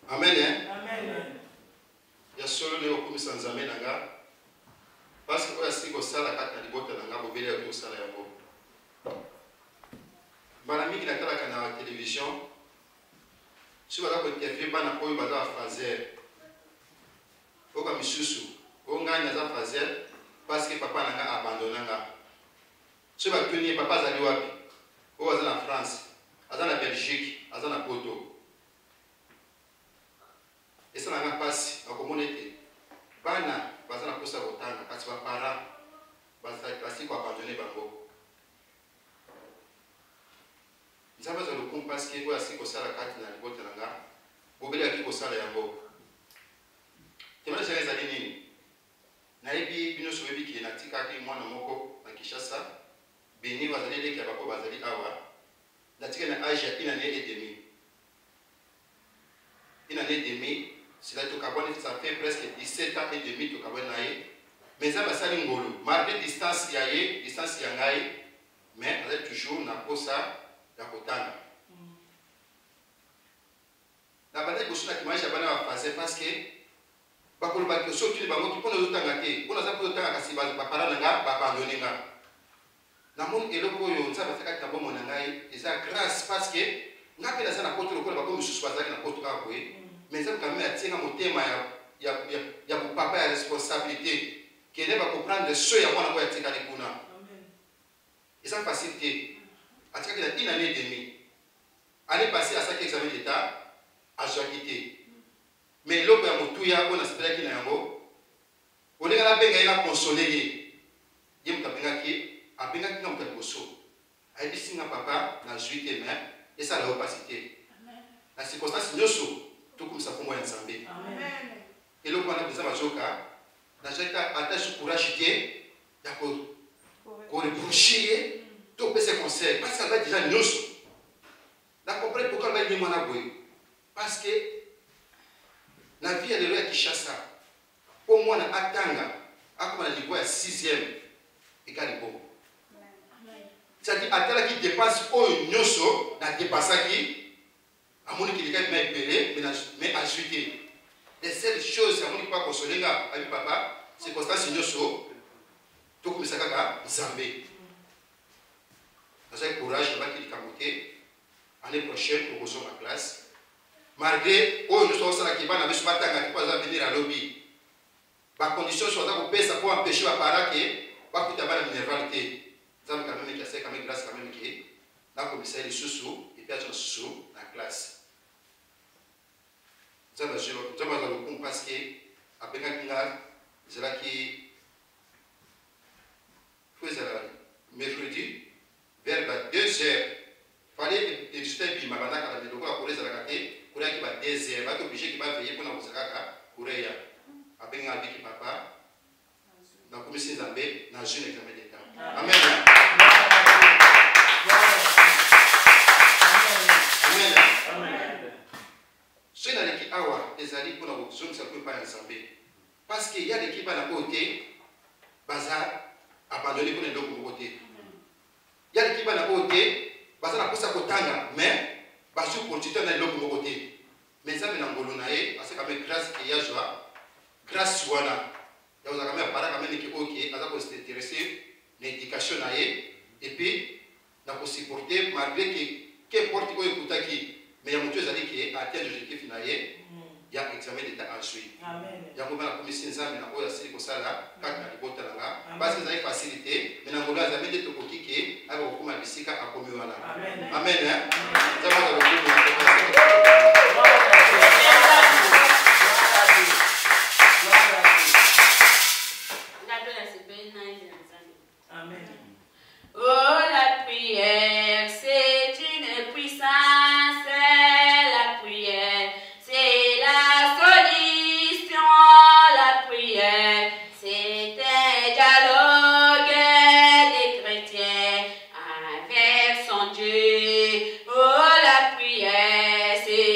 Amen. Amen. Il y a solo les okumis sans amen nanga. Parce que oya siko sala kata libota nanga bobele ya sala yango. Bana mingi na tala kana télévision. Si bala ko interview bana koyo bala fazer. Oka misusu. Onga na za fazer parce que papa nanga abandonné nga. Si ba tuni papa zali wapi? O aza na France, aza na Belgique, aza na Porto. Et ça n'a pas passé à communauté. Bana, bazana kosa botana, kasi ba para, bazali kasi ko abandonner bango. Nzaba za lokum parce que oya siko sala kati na libota nanga, bobele akiko sala yango. Temana sala ezali nini? Na yebi bino sobebi ki na tikaki mwana moko na Kinshasa, beni bazali leki ya bako bazali awa, na tika na âge ya 1 année et demie. 1 année et demie. Ça fait presque 17 ans et demi que mais ça va salir ngolo. Malgré distance yaye, distance yangaye, mais elle est toujours na kosa ya kotanga. La bataille que qui mange abana va passer parce que bakolo bakio soki le bango ki pona zotanga te. Pona za pona tanga kasi ba para nanga ba abandonner nga. Na mon eloko yo nza ba saka tambo monangai, eza grâce parce que ngapela sana poto lokolo bakomi susu bazali na poto ka boye. Mais ça quand même attirer mon thème il y a pour papa la responsabilité qui ne va comprendre ce ya mwana ko ya tika les kuna. Amen. Et ça facilité. Attika la 1 année et demie. Année passée à 5 examens d'état à quitté. Mais l'autre ya mutuya on espère qu'il na yango. On est la benga ina consoler. Yem tabenga ki abenga ki ngam koso. Ai bisinga papa na juité mais et ça la opacité. Amen. La circonstance nyoso tout comme ça pour moi ensemble. Amen. Et le point de ça bazoka, na jeta attache courage qui d'accord. Qu'on reprocher tout ces conseils parce qu'elle va déjà nous. La comprendre pourquoi elle va dire mon aboy. Parce que la vie elle est à Kinshasa. Au moins na atanga, à comme la niveau à 6e et calibo. C'est-à-dire à tel qui dépasse au nyoso, na dépassa qui à mon qui est bien belé, mais ajouté. Les seules choses à mon qui pas consoler avec papa, c'est constant signe so, tout comme ça kaka zambé. Avec courage, là qui est camoté, année prochaine pour reçoit ma classe. Malgré oh nous sommes là qui va n'avoir pas tant qui pas venir à lobby. Par condition soit là pour ça pour empêcher ma para que pas que tu as la minéralité. Ça me quand même qui a fait quand même grâce quand même qui là comme ça les sous et puis à sous la classe. Ça va le parce que après quand c'est là qui faisait mercredi vers 2h fallait expliquer puis ma bande à la local pour les arrêter pour qui va 2h va obligé qui va veiller pour nous sakaka courir après quand avec papa na commission zambé na jeune examen d'état. Amen. Ceux dans l'équipe awa les alliés pour nous sommes ça peut pas ensemble parce qu'il y a l'équipe à la côté bazar abandonné pour les deux côté. Il y a l'équipe à la côté bazar la posa kotanga mais basu continuer dans les deux côté. Mais ça maintenant ngolonae parce que quand même grâce qu'il y a joie grâce wana ya vous avez para quand même qui OK à ça s'intéresser l'éducation nae et puis na ko supporter malgré que porte ko écouter qui mais il y a mutu ezali qui atteint l'objectif na ye ya examen d'état en suite. Amen. Ya ngoma na commission nzambe na oya sili kosala kati na libota nanga parce que ezali facilité mais na ngolo azambe de tokoki ke aba kokoma bisika akomi wana. Amen. Amen. Nzambe na lokumu Amen. Oh, la prière, c'est une puissance. La prière, c'est la solution. La prière, c'est un dialogue des chrétiens avec son Dieu. Oh, la prière, c'est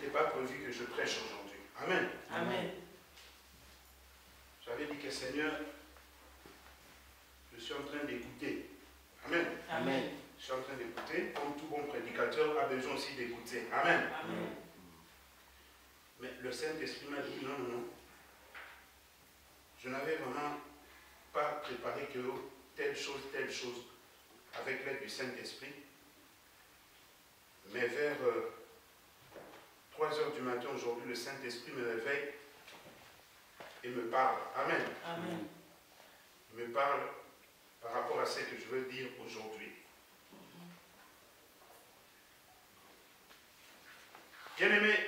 n'était pas prévu que je prêche aujourd'hui. Amen. Amen. J'avais dit que Seigneur, je suis en train d'écouter. Amen. Amen. Je suis en train d'écouter, comme tout bon prédicateur a besoin aussi d'écouter. Amen. Amen. Mais le Saint-Esprit m'a dit non, non, non. Je n'avais vraiment pas préparé que telle chose, avec l'aide du Saint-Esprit. Mais vers 3 h du matin aujourd'hui, le Saint-Esprit me réveille et me parle. Amen. Amen. Il me parle par rapport à ce que je veux dire aujourd'hui. Bien-aimés,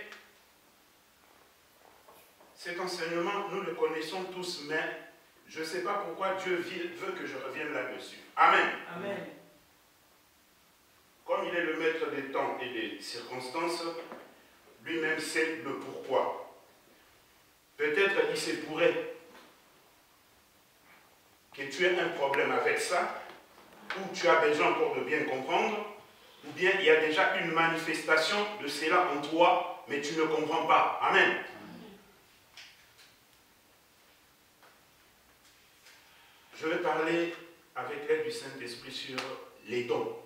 cet enseignement, nous le connaissons tous, mais je ne sais pas pourquoi Dieu veut que je revienne là-dessus. Amen. Amen. Comme il est le maître des temps et des circonstances, lui-même sait le pourquoi. Peut-être il se pourrait que tu aies un problème avec ça, ou tu as besoin encore de bien comprendre, ou bien il y a déjà une manifestation de cela en toi, mais tu ne comprends pas. Amen. Je vais parler avec l'aide du Saint-Esprit sur les dons.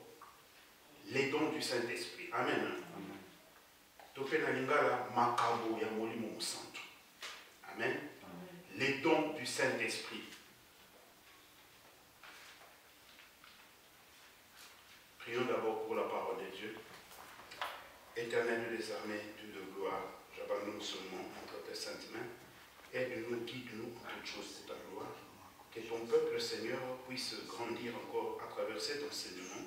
Les dons du Saint-Esprit. Amen. Amen. Les dons du Saint-Esprit. Prions d'abord pour la parole de Dieu. Éternel des armées, Dieu de gloire, j'abandonne seulement entre tes saintes mains. Aide-nous, guide-nous en toutes choses de ta gloire. Que ton peuple, Seigneur, puisse grandir encore à travers cet enseignement.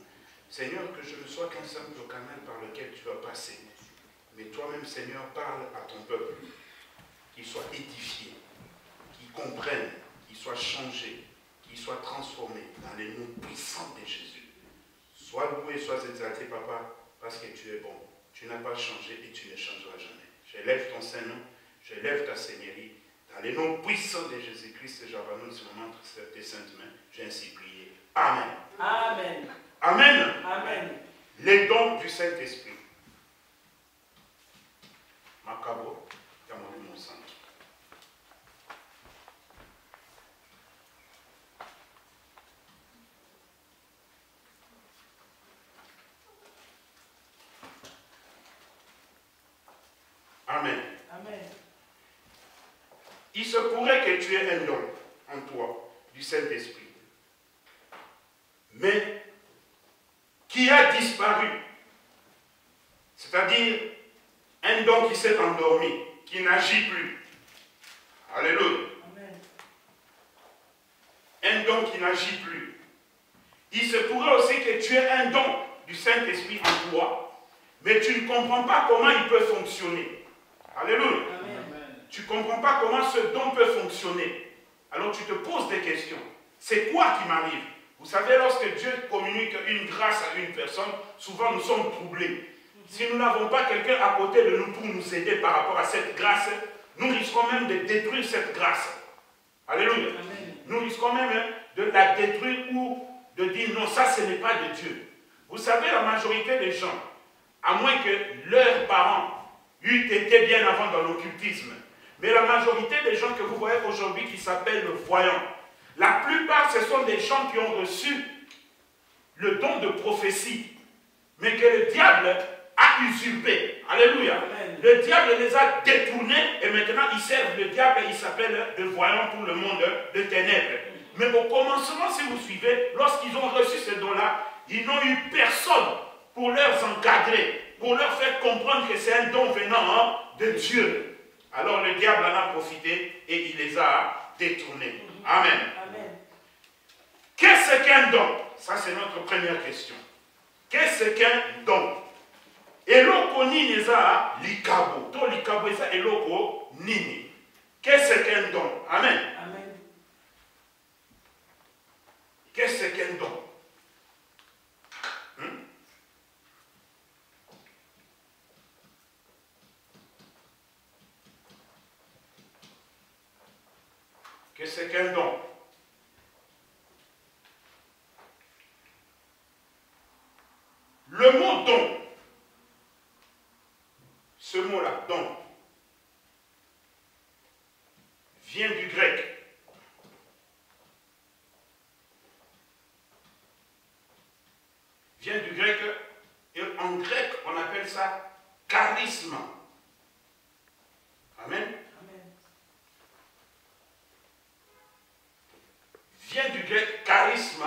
Seigneur, que je ne sois qu'un simple canal par lequel tu vas passer. Mais toi-même, Seigneur, parle à ton peuple. Qu'il soit édifié, qu'il comprenne, qu'il soit changé, qu'il soit transformé dans les noms puissants de Jésus. Sois loué, sois exalté, Papa, parce que tu es bon. Tu n'as pas changé et tu ne changeras jamais. J'élève ton Saint-Nom, j'élève ta Seigneurie. Dans les noms puissants de Jésus-Christ, j'abandonne ce moment entre tes saintes mains. J'ai ainsi prié. Amen. Amen. Amen. Amen. Les dons du Saint-Esprit. Makabo, Yamori mon centre. Amen. Amen. Il se pourrait que tu aies un don en toi du Saint-Esprit, mais qui a disparu. C'est-à-dire un don qui s'est endormi, qui n'agit plus. Alléluia. Amen. Un don qui n'agit plus. Il se pourrait aussi que tu aies un don du Saint-Esprit en toi, mais tu ne comprends pas comment il peut fonctionner. Alléluia. Amen. Tu ne comprends pas comment ce don peut fonctionner. Alors tu te poses des questions. C'est quoi qui m'arrive? Vous savez, lorsque Dieu communique une grâce à une personne, souvent nous sommes troublés. Si nous n'avons pas quelqu'un à côté de nous pour nous aider par rapport à cette grâce, nous risquons même de détruire cette grâce. Alléluia. Amen. Nous risquons même de la détruire ou de dire non, ça ce n'est pas de Dieu. Vous savez, la majorité des gens, à moins que leurs parents eussent été bien avant dans l'occultisme, mais la majorité des gens que vous voyez aujourd'hui qui s'appellent voyants, la plupart ce sont des gens qui ont reçu le don de prophétie, mais que le diable a usurpé. Alléluia. Amen. Le diable les a détournés et maintenant ils servent le diable et ils s'appellent de voyants pour le monde de ténèbres. Mais au commencement, si vous suivez, lorsqu'ils ont reçu ce don-là, ils n'ont eu personne pour leur encadrer, pour leur faire comprendre que c'est un don venant de Dieu. Alors le diable en a profité et il les a détournés. Amen. Amen. Qu'est-ce qu'un don? Ça, c'est notre première question. Qu'est-ce qu'un don? Eloko nini eza likabo. To likabo eza eloko nini. Qu'est-ce qu'un don? Amen. Amen. Qu'est-ce qu'un don? Qu'est-ce qu'un don? Le mot don, ce mot-là, vient du grec, et en grec, on appelle ça charisme. Amen. Amen. Vient du grec charisme,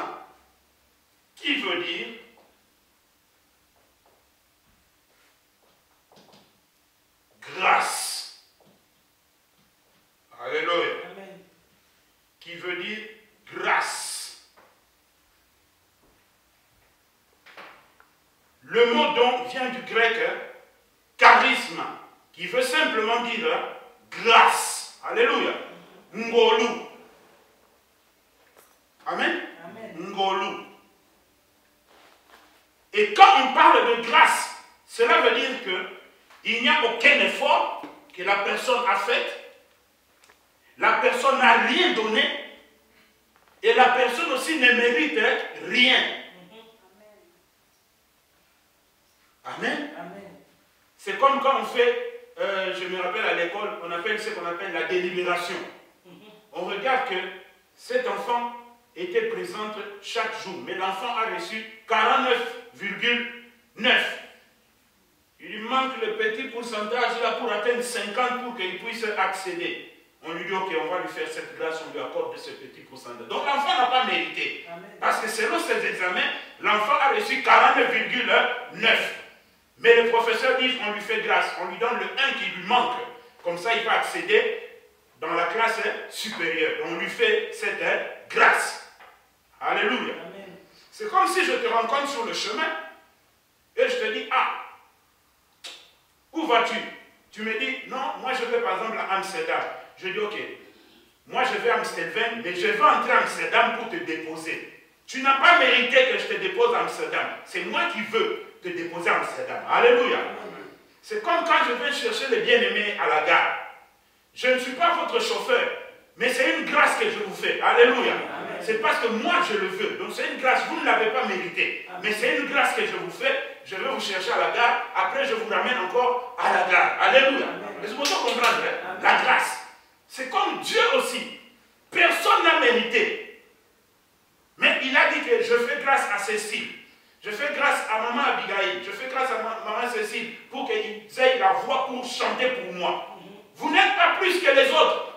qui veut dire grâce. Alléluia. Amen. Qui veut dire grâce. Le mot donc vient du grec charisme, qui veut simplement dire grâce. Alléluia. Ngolu. Amen. Amen. Ngolu. Et quand on parle de grâce, cela veut dire qu'il n'y a aucun effort que la personne a fait. La personne n'a rien donné. Et la personne aussi ne mérite rien. Amen. Amen. C'est comme quand on fait, je me rappelle à l'école, on appelle ce qu'on appelle la délibération. On regarde que cet enfant était présent chaque jour, mais l'enfant a reçu 49,9. Il lui manque le petit pourcentage là pour atteindre 50 pour qu'il puisse accéder. On lui dit, ok, on va lui faire cette grâce, on lui accorde ce petit pourcentage. Donc l'enfant n'a pas mérité. Amen. Parce que selon ses examens, l'enfant a reçu 49,9. Mais le professeur dit, on lui fait grâce, on lui donne le 1 qui lui manque. Comme ça, il va accéder dans la classe supérieure. On lui fait cette grâce. Alléluia. Amen. C'est comme si je te rencontre sur le chemin et je te dis, ah, où vas-tu? Tu me dis, non, moi je vais par exemple à Amsterdam. Je dis, ok, moi je vais à Amsterdam, mais je vais entrer à Amsterdam pour te déposer. Tu n'as pas mérité que je te dépose à Amsterdam. C'est moi qui veux te déposer à Amsterdam. Alléluia. C'est comme quand je vais chercher les bien-aimés à la gare. Je ne suis pas votre chauffeur, mais c'est une grâce que je vous fais. Alléluia. C'est parce que moi je le veux. Donc c'est une grâce, vous ne l'avez pas mérité. Mais c'est une grâce que je vous fais. Je vais vous chercher à la gare. Après je vous ramène encore à la gare. Alléluia. Mais c'est pour ça comprendre la grâce. C'est comme Dieu aussi. Personne n'a mérité. Mais il a dit que je fais grâce à Cécile. Je fais grâce à maman Abigail. Je fais grâce à maman Cécile pour qu'ils aient la voix pour chanter pour moi. Vous n'êtes pas plus que les autres.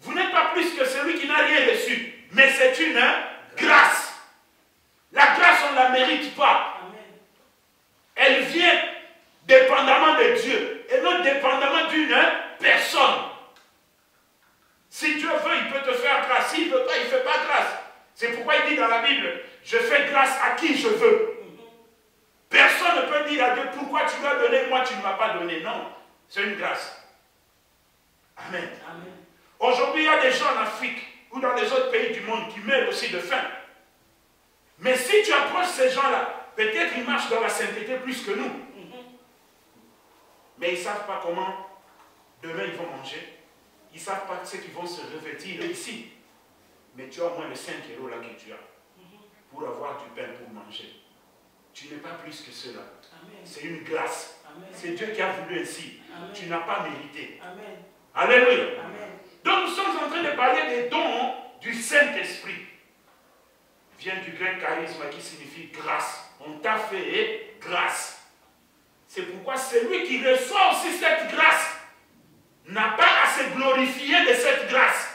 Vous n'êtes pas plus que celui qui n'a rien reçu. Mais c'est une grâce. La grâce, on ne la mérite pas. Elle vient dépendamment de Dieu et non dépendamment d'une personne. Si Dieu veut, il peut te faire grâce. S'il ne veut pas, il ne fait pas grâce. C'est pourquoi il dit dans la Bible, je fais grâce à qui je veux. Personne ne peut dire à Dieu, pourquoi tu m'as donné, moi tu ne m'as pas donné. Non, c'est une grâce. Amen. Amen. Aujourd'hui, il y a des gens en Afrique ou dans les autres pays du monde qui meurent aussi de faim. Mais si tu approches ces gens-là, peut-être ils marchent dans la sainteté plus que nous. Mais ils ne savent pas comment demain ils vont manger. Ils ne savent pas ce qu'ils vont se revêtir ici. Mais tu as au moins les 5 € là que tu as pour avoir du pain pour manger. Tu n'es pas plus que cela. C'est une grâce. C'est Dieu qui a voulu ainsi. Amen. Tu n'as pas mérité. Amen. Alléluia. Amen. Donc nous sommes en train de parler des dons du Saint-Esprit. Vient du grec charisme qui signifie grâce. On t'a fait grâce. C'est pourquoi celui qui reçoit aussi cette grâce n'a pas à se glorifier de cette grâce.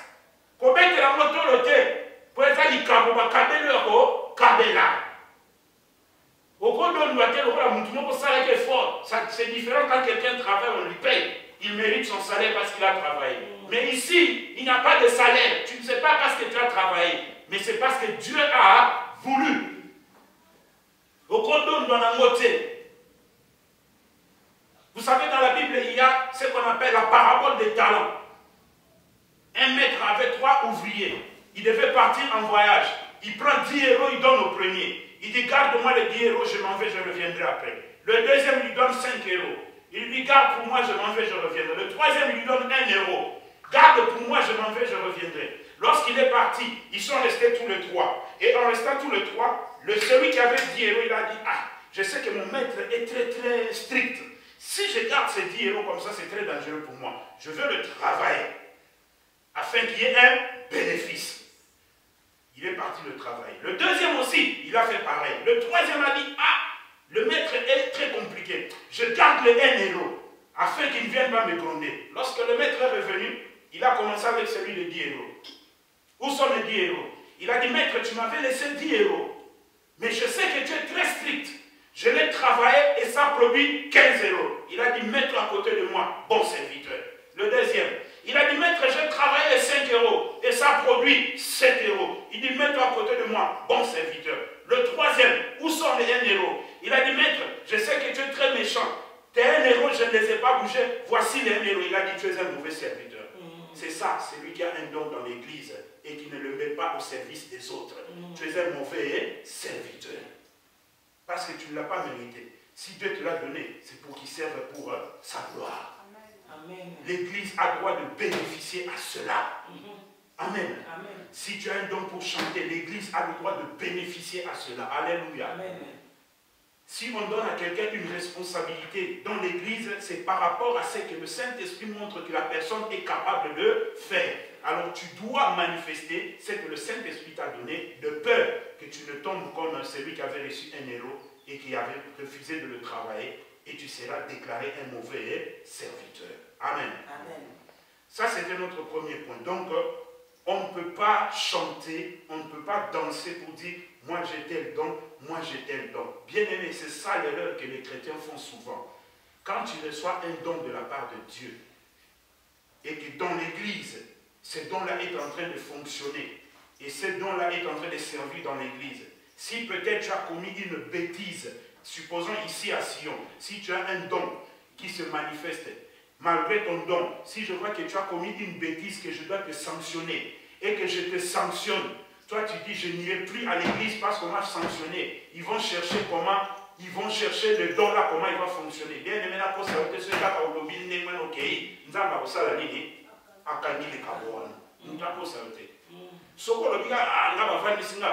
C'est différent quand quelqu'un travaille, on lui paye. Il mérite son salaire parce qu'il a travaillé. Mais ici, il n'y a pas de salaire. Tu ne sais pas parce que tu as travaillé, mais c'est parce que Dieu a voulu. Vous savez, dans la Bible, il y a ce qu'on appelle la parabole des talents. Un maître avait 3 ouvriers. Il devait partir en voyage. Il prend 10 €, il donne au premier. Il dit, garde-moi les 10 €, je m'en vais, je reviendrai après. Le deuxième lui donne 5 €. Il lui dit, garde pour moi, je m'en vais, je reviendrai. Le troisième lui donne 1 €. Garde pour moi, je m'en vais, je reviendrai. Lorsqu'il est parti, ils sont restés tous les 3. Et en restant tous les 3, celui qui avait 10 €, il a dit, ah, je sais que mon maître est très très strict. Si je garde ces 10 € comme ça, c'est très dangereux pour moi. Je veux le travailler afin qu'il y ait un bénéfice. Il est parti. parti le travail. Le deuxième aussi, il a fait pareil. Le troisième a dit, ah, le maître est très compliqué. Je garde le 1 euro afin qu'il ne vienne pas me gronder. Lorsque le maître est revenu, il a commencé avec celui de 10 euros. Où sont les 10 euros? Il a dit, maître, tu m'avais laissé 10 euros. Mais je sais que tu es très strict. Je l'ai travaillé et ça produit 15 euros. Il a dit, maître à côté de moi, bon serviteur. Le deuxième, il a dit, maître, j'ai travaillé les 5 euros et ça produit 7 euros. Il dit, maître à côté de moi, bon serviteur. Le troisième, où sont les 1 euro? Il a dit, maître, je sais que tu es très méchant. Tes 1 euro, je ne les ai pas bougés. Voici les 1 euro. Il a dit, tu es un mauvais serviteur. C'est ça, c'est lui qui a un don dans l'église et qui ne le met pas au service des autres. Tu es un mauvais serviteur. Parce que tu ne l'as pas mérité. Si Dieu te l'a donné, c'est pour qu'il serve pour sa gloire. L'église a droit de bénéficier à cela. Amen. Amen. Si tu as un don pour chanter, l'église a le droit de bénéficier à cela. Alléluia. Amen. Si on donne à quelqu'un une responsabilité dans l'église, c'est par rapport à ce que le Saint-Esprit montre que la personne est capable de faire. Alors tu dois manifester ce que le Saint-Esprit t'a donné, de peur que tu ne tombes comme celui qui avait reçu 1 euro et qui avait refusé de le travailler, et tu seras déclaré un mauvais serviteur. Amen. Amen. Ça, c'était notre premier point. Donc, on ne peut pas chanter, on ne peut pas danser pour dire « moi j'ai tel don, moi j'ai tel don ». Bien aimé, c'est ça l'erreur que les chrétiens font souvent. Quand tu reçois un don de la part de Dieu, et que dans l'église, ce don-là est en train de fonctionner, et ce don-là est en train de servir dans l'église, si peut-être tu as commis une bêtise, supposons ici à Sion, si tu as un don qui se manifeste, malgré ton don, si je vois que tu as commis une bêtise, que je dois te sanctionner, et que je te sanctionne, toi tu dis je n'irai plus à l'église parce qu'on m'a sanctionné, ils vont chercher comment, ils vont chercher le don là, comment il va fonctionner. Bien aimé, la pose à ce gars qui a oublié le nom, ok, nous avons ça la ligne, à Kani le Kabouan, nous avons ça la ligne. Ce qu'on a dit, ah, on va faire des signes,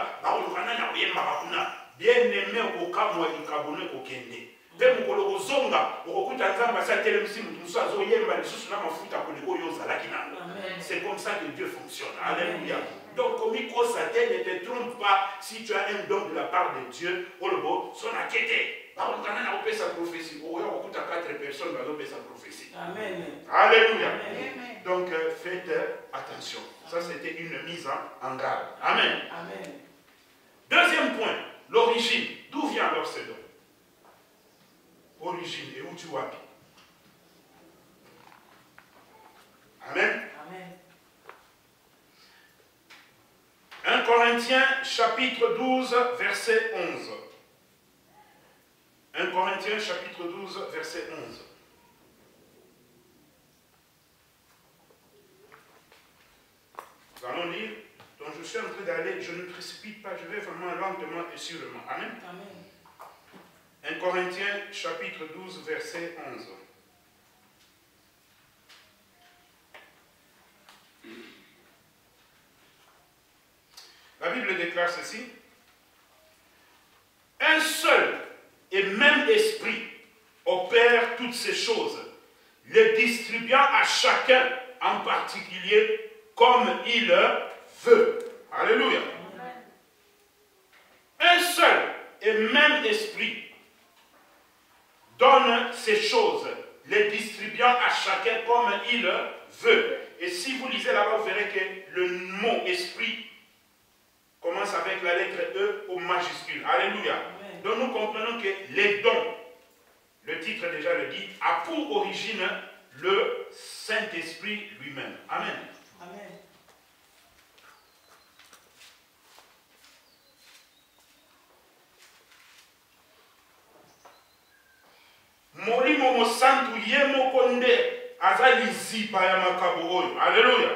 bien aimé au Kamwa du Kabouné au Kende. Même pour le Zonga, au coup d'Anzamba, ça telle musique, nous sommes Yemba, les sous la mafuta pour les Goyos à la Kinanga. C'est comme ça que Dieu fonctionne. Alléluia. Donc, comme il croit sa tête, ne te trompe pas si tu as un don de la part de Dieu, au lobo, son inquiété. Par contre, on a sa prophétie. Au coup de 4 personnes, on a sa prophétie. Amen. Alléluia. Amen. Donc, faites attention. Ça, c'était une mise en garde. Amen. Amen. Deuxième point, l'origine. D'où vient alors ce don? Origine et où tu vois. Amen. Amen. 1 Corinthiens chapitre 12 verset 11. 1 Corinthiens chapitre 12 verset 11. Nous allons lire. Donc je suis en train d'aller, je ne précipite pas, je vais vraiment lentement et sûrement. Amen. Amen. 1 Corinthiens chapitre 12 verset 11. La Bible déclare ceci. Un seul et même esprit opère toutes ces choses, les distribuant à chacun en particulier comme il veut. Alléluia. Un seul et même esprit donne ces choses, les distribuant à chacun comme il veut. Et si vous lisez là-bas, vous verrez que le mot esprit commence avec la lettre E au majuscule. Alléluia. Amen. Donc nous comprenons que les dons, le titre déjà le dit, a pour origine le Saint-Esprit lui-même. Amen. Amen. Molimo mo santu yemo konde azali zipa ya makabo oyo. Alléluia.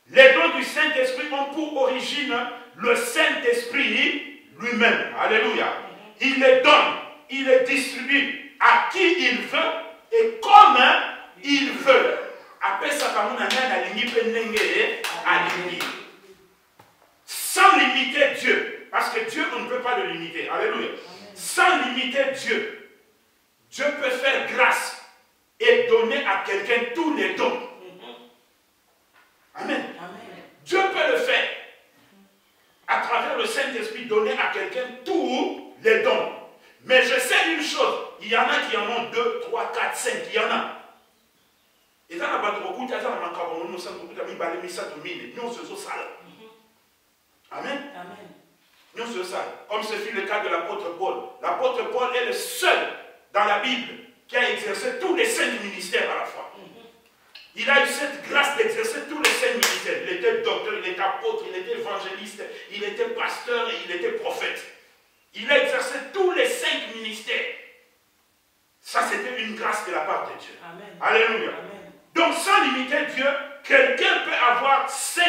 Les dons du Saint-Esprit ont pour origine le Saint-Esprit lui-même. Alléluia. Il les donne, il les distribue à qui il veut et comme il veut. Sans limiter Dieu. Parce que Dieu, on ne peut pas le limiter. Alléluia. Sans limiter Dieu. Dieu peut faire grâce et donner à quelqu'un tous les dons. Amen. Amen. Dieu peut le faire. À Saint-Esprit donnait à quelqu'un tous les dons. Mais je sais une chose, il y en a qui en ont 2, 3, 4, 5, il y en a. Et ça n'a pas trop coûté, ça n'a pas trop coûté, ça n'a pas coûté, nous se sommes sales. Amen. Amen. Nous se sommes sales. Comme ce fut le cas de l'apôtre Paul. L'apôtre Paul est le seul dans la Bible qui a exercé tous les 5 ministères à la fois. Il a eu cette grâce d'exercer tous les 5 ministères. Il était docteur, il était apôtre, il était évangéliste, il était pasteur et il était prophète. Il a exercé tous les 5 ministères. Ça, c'était une grâce de la part de Dieu. Amen. Alléluia. Amen. Donc, sans limiter Dieu, quelqu'un peut avoir 5,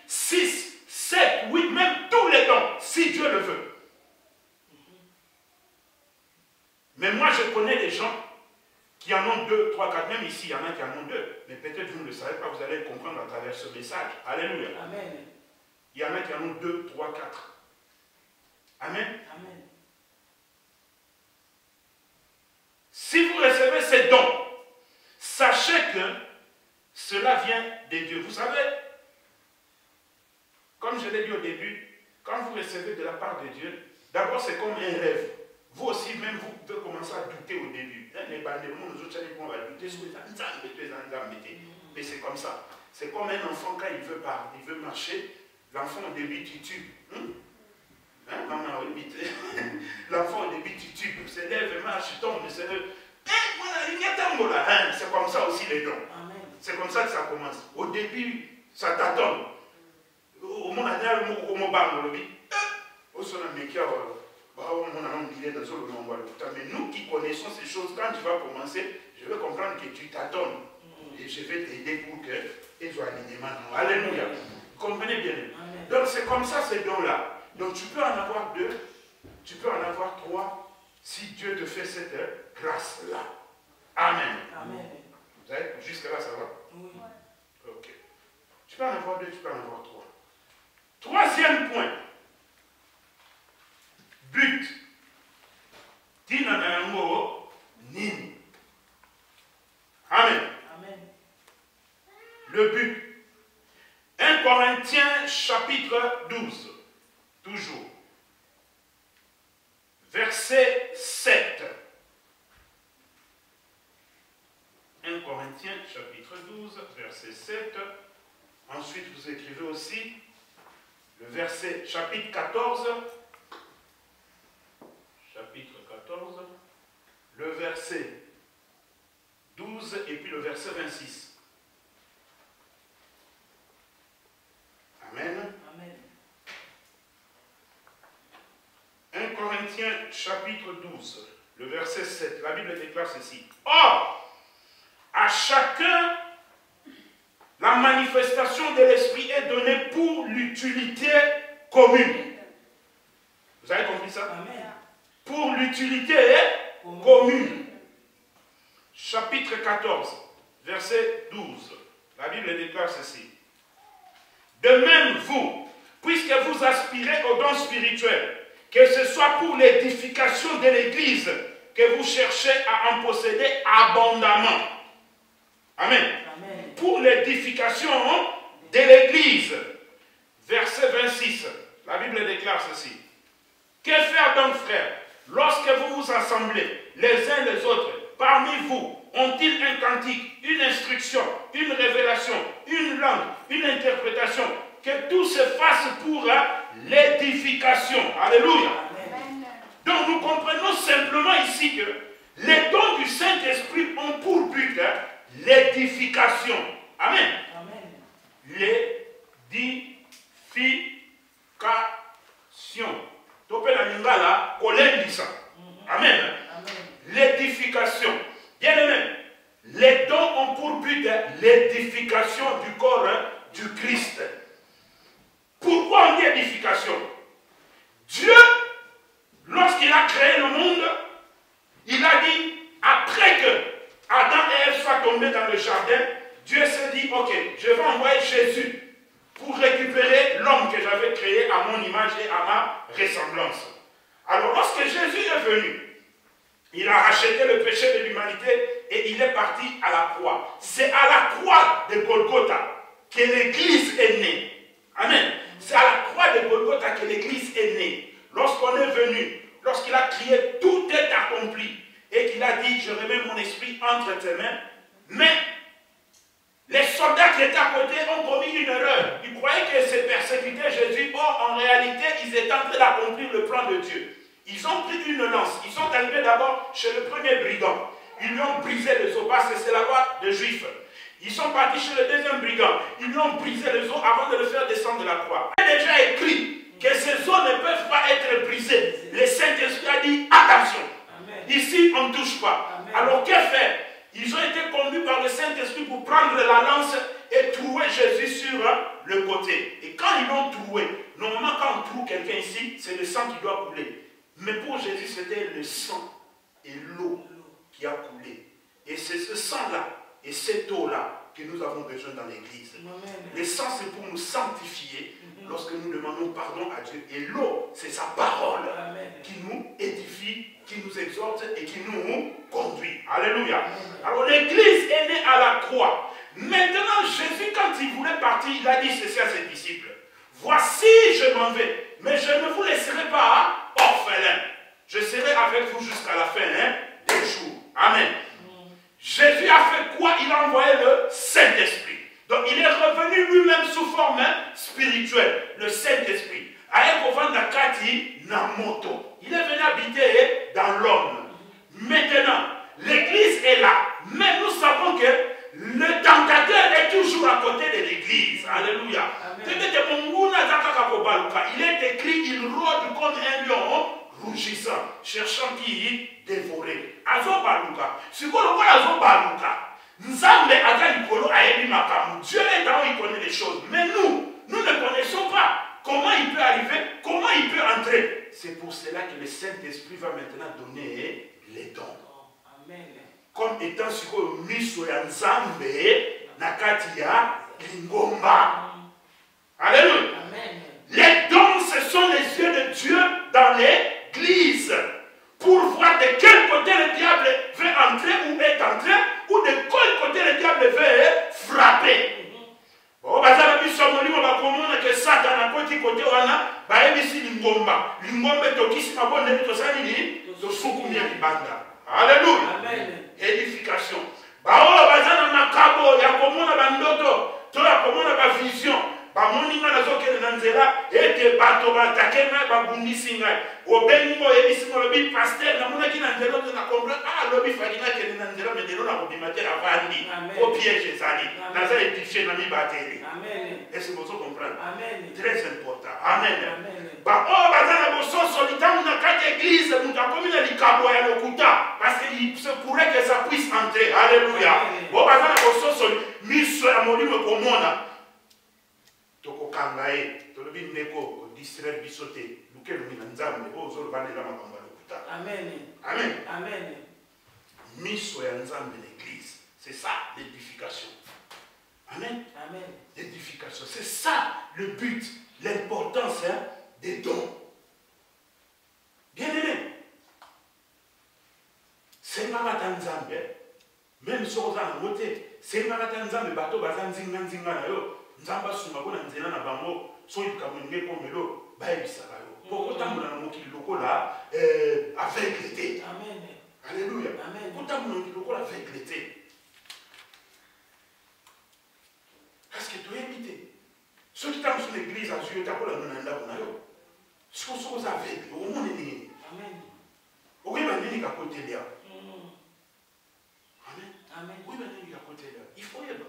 6, 7, 8, même tous les dons, si Dieu le veut. Mais moi, je connais des gens qui en ont 2, 3, 4, même ici, il y en a qui en ont 2. Mais peut-être vous ne le savez pas, vous allez comprendre à travers ce message. Alléluia. Amen. Il y en a qui en ont 2, 3, 4. Amen. Amen. Si vous recevez ces dons, sachez que cela vient de Dieu. Vous savez, comme je l'ai dit au début, quand vous recevez de la part de Dieu, d'abord c'est comme un rêve. Vous aussi, même vous pouvez commencer à douter au début. Mais c'est comme ça. C'est comme un enfant quand il veut parler, il veut marcher. L'enfant au début titube. L'enfant au début titube. Il se lève, il marche, il tombe, il se lève. C'est comme ça aussi les dons. C'est comme ça que ça commence. Au début, ça t'attend. Mais nous qui connaissons ces choses, quand tu vas commencer, je vais comprendre que tu t'attends. Et je vais t'aider pour que tu soient alignement. Alléluia. Vous comprenez bien? Amen. Donc c'est comme ça ces dons-là. Donc tu peux en avoir 2, tu peux en avoir 3, si Dieu te fait cette grâce-là. Amen. Amen. Vous savez, jusque-là, ça va? Oui. Ok. Tu peux en avoir 2, tu peux en avoir 3. Troisième point. But. Nini. Amen. Amen. Le but. 1 Corinthiens chapitre 12. Toujours. Verset 7. 1 Corinthiens chapitre 12, verset 7. Ensuite, vous écrivez aussi le verset chapitre 14. Chapitre 14. Le verset 12 et puis le verset 26. Amen. Amen. 1 Corinthiens chapitre 12, le verset 7. La Bible déclare ceci. Or, à chacun, la manifestation de l'Esprit est donnée pour l'utilité commune. Vous avez compris ça? Amen. Pour l'utilité commune. Chapitre 14, verset 12. La Bible déclare ceci. De même, vous, puisque vous aspirez aux dons spirituels, que ce soit pour l'édification de l'Église, que vous cherchez à en posséder abondamment. Amen. Amen. Pour l'édification de l'Église. Verset 26. La Bible déclare ceci. Que faire donc, frères, lorsque vous vous assemblez les uns les autres, parmi vous, ont-ils un cantique, une instruction, une révélation, une langue, une interprétation, que tout se fasse pour l'édification. Alléluia. Amen. Donc nous comprenons simplement ici que les dons du Saint-Esprit ont pour but l'édification. Amen. Amen. L'édification. Amen. L'édification. Bien aimé, les dons ont pour but l'édification du corps du Christ. Pourquoi on dit édification? Dieu, lorsqu'il a créé le monde, il a dit, après que Adam et Ève soient tombés dans le jardin, Dieu s'est dit, ok, je vais envoyer Jésus pour récupérer l'homme que j'avais créé à mon image et à ma ressemblance. Alors lorsque Jésus est venu, il a racheté le péché de l'humanité et il est parti à la croix. C'est à la croix de Golgotha que l'Église est née. Amen. C'est à la croix de Golgotha que l'Église est née. lorsqu'on est venu, lorsqu'il a crié, tout est accompli, et qu'il a dit, je remets mon esprit entre tes mains, mais les soldats qui étaient à côté ont commis une erreur. Ils croyaient que c'est persécuté Jésus. Or, en réalité, ils étaient en train d'accomplir le plan de Dieu. Ils ont pris une lance. Ils sont arrivés d'abord chez le premier brigand. Ils lui ont brisé les os parce que c'est la loi des Juifs. Ils sont partis chez le deuxième brigand. Ils lui ont brisé les os avant de le faire descendre de la croix. Il est déjà écrit que ces os ne peuvent pas être brisés. Le Saint-Esprit a dit attention. Amen. Ici, on ne touche pas. Amen. Alors, que faire? Ils ont été conduits par le Saint-Esprit pour prendre la lance et trouer Jésus sur le côté. Et quand ils l'ont troué, normalement quand on trouve quelqu'un ici, c'est le sang qui doit couler. Mais pour Jésus, c'était le sang et l'eau qui a coulé. Et c'est ce sang-là et cette eau-là que nous avons besoin dans l'Église. Le sang, c'est pour nous sanctifier lorsque nous demandons pardon à Dieu. Et l'eau, c'est sa parole qui nous édifie, qui nous exhorte et qui nous conduit. Alléluia. Alors l'Église est née à la croix. Maintenant, Jésus, quand il voulait partir, il a dit ceci à ses disciples. Voici, je m'en vais, mais je ne vous laisserai pas orphelins. Je serai avec vous jusqu'à la fin des jours. Amen. Jésus a fait quoi? Il a envoyé le Saint-Esprit. Donc il est revenu lui-même sous forme spirituelle, le Saint-Esprit. Il est venu habiter dans l'homme. Maintenant, l'Église est là. Mais nous savons que le tentateur est toujours à côté de l'Église. Alléluia. Il est écrit, il rôde comme un lion rougissant, cherchant qui dévorer. Azo baluka. Si vous voulez azo baluka, Nzambe ata likolo ayebi makamu. Dieu est là où il connaît les choses. Mais nous ne connaissons pas comment il peut arriver, comment il peut entrer. C'est pour cela que le Saint-Esprit va maintenant donner les dons. Amen. Comme étant sur le miso ya Nzambe nakati ya lingomba. Alléluia. Amen. Les dons, ce sont les yeux de Dieu dans l'Église. Pour voir de quel côté le diable veut entrer ou est entré, ou de quel côté le diable veut frapper. Bon, bazala biso molimo bakomona que Satan a côté côté wana, baebisi lingomba. Lingomba tokisi mabonde bitosani ni tosukumia libanda. Alléluia. Amen. Édification. Baola bazana makabo ya komona bandoto, to ya komona ba vision. Bamoninga nazokele na nzela ete bato batakena babundisi ngai obengo ebisi molobi pasteur namona kina nzela na comprendre lobi falina kele na nzela medelo na kobimatera vandi au piège ezali naza édifié na mibateli. Amen. Est-ce que vous comprenez? Amen. Très important. Amen. Ba o bazana boso solitam na kati église mutakomi na likabo ya lokuta parce qu'il se pourrait que ça puisse entrer. Alléluia. Bo bazana boso sol miso ya molimo komona toko kangae tolobi ndeko distraire bisote lukelo mina nzambe ozolo bandela makambo ya lokuta. Amen. Amen. Amen. Miso ya nzambe l'église, c'est ça l'édification. Amen. Amen. L'édification, c'est ça le but, l'importance des dons. Bien aimé, c'est marata nzambe, même si on a noté, c'est marata nzambe bato bazanzinga na yo. Nzamba sunga bona nzela na bango so ikamenge komelo bayebisaka yo poko tambola na mokili lokola aveugle. Amen. Alléluia. Amen. Kotambola na mokili lokola aveugle. Parce que tu es invité. Ceux qui sont sur l'église à Dieu takola nanda bona yo so aveugle au monde ni. Amen. Oui ba nini ka côté là. Amen. Amen. Oui ba nini ka côté là. Il faut y aller.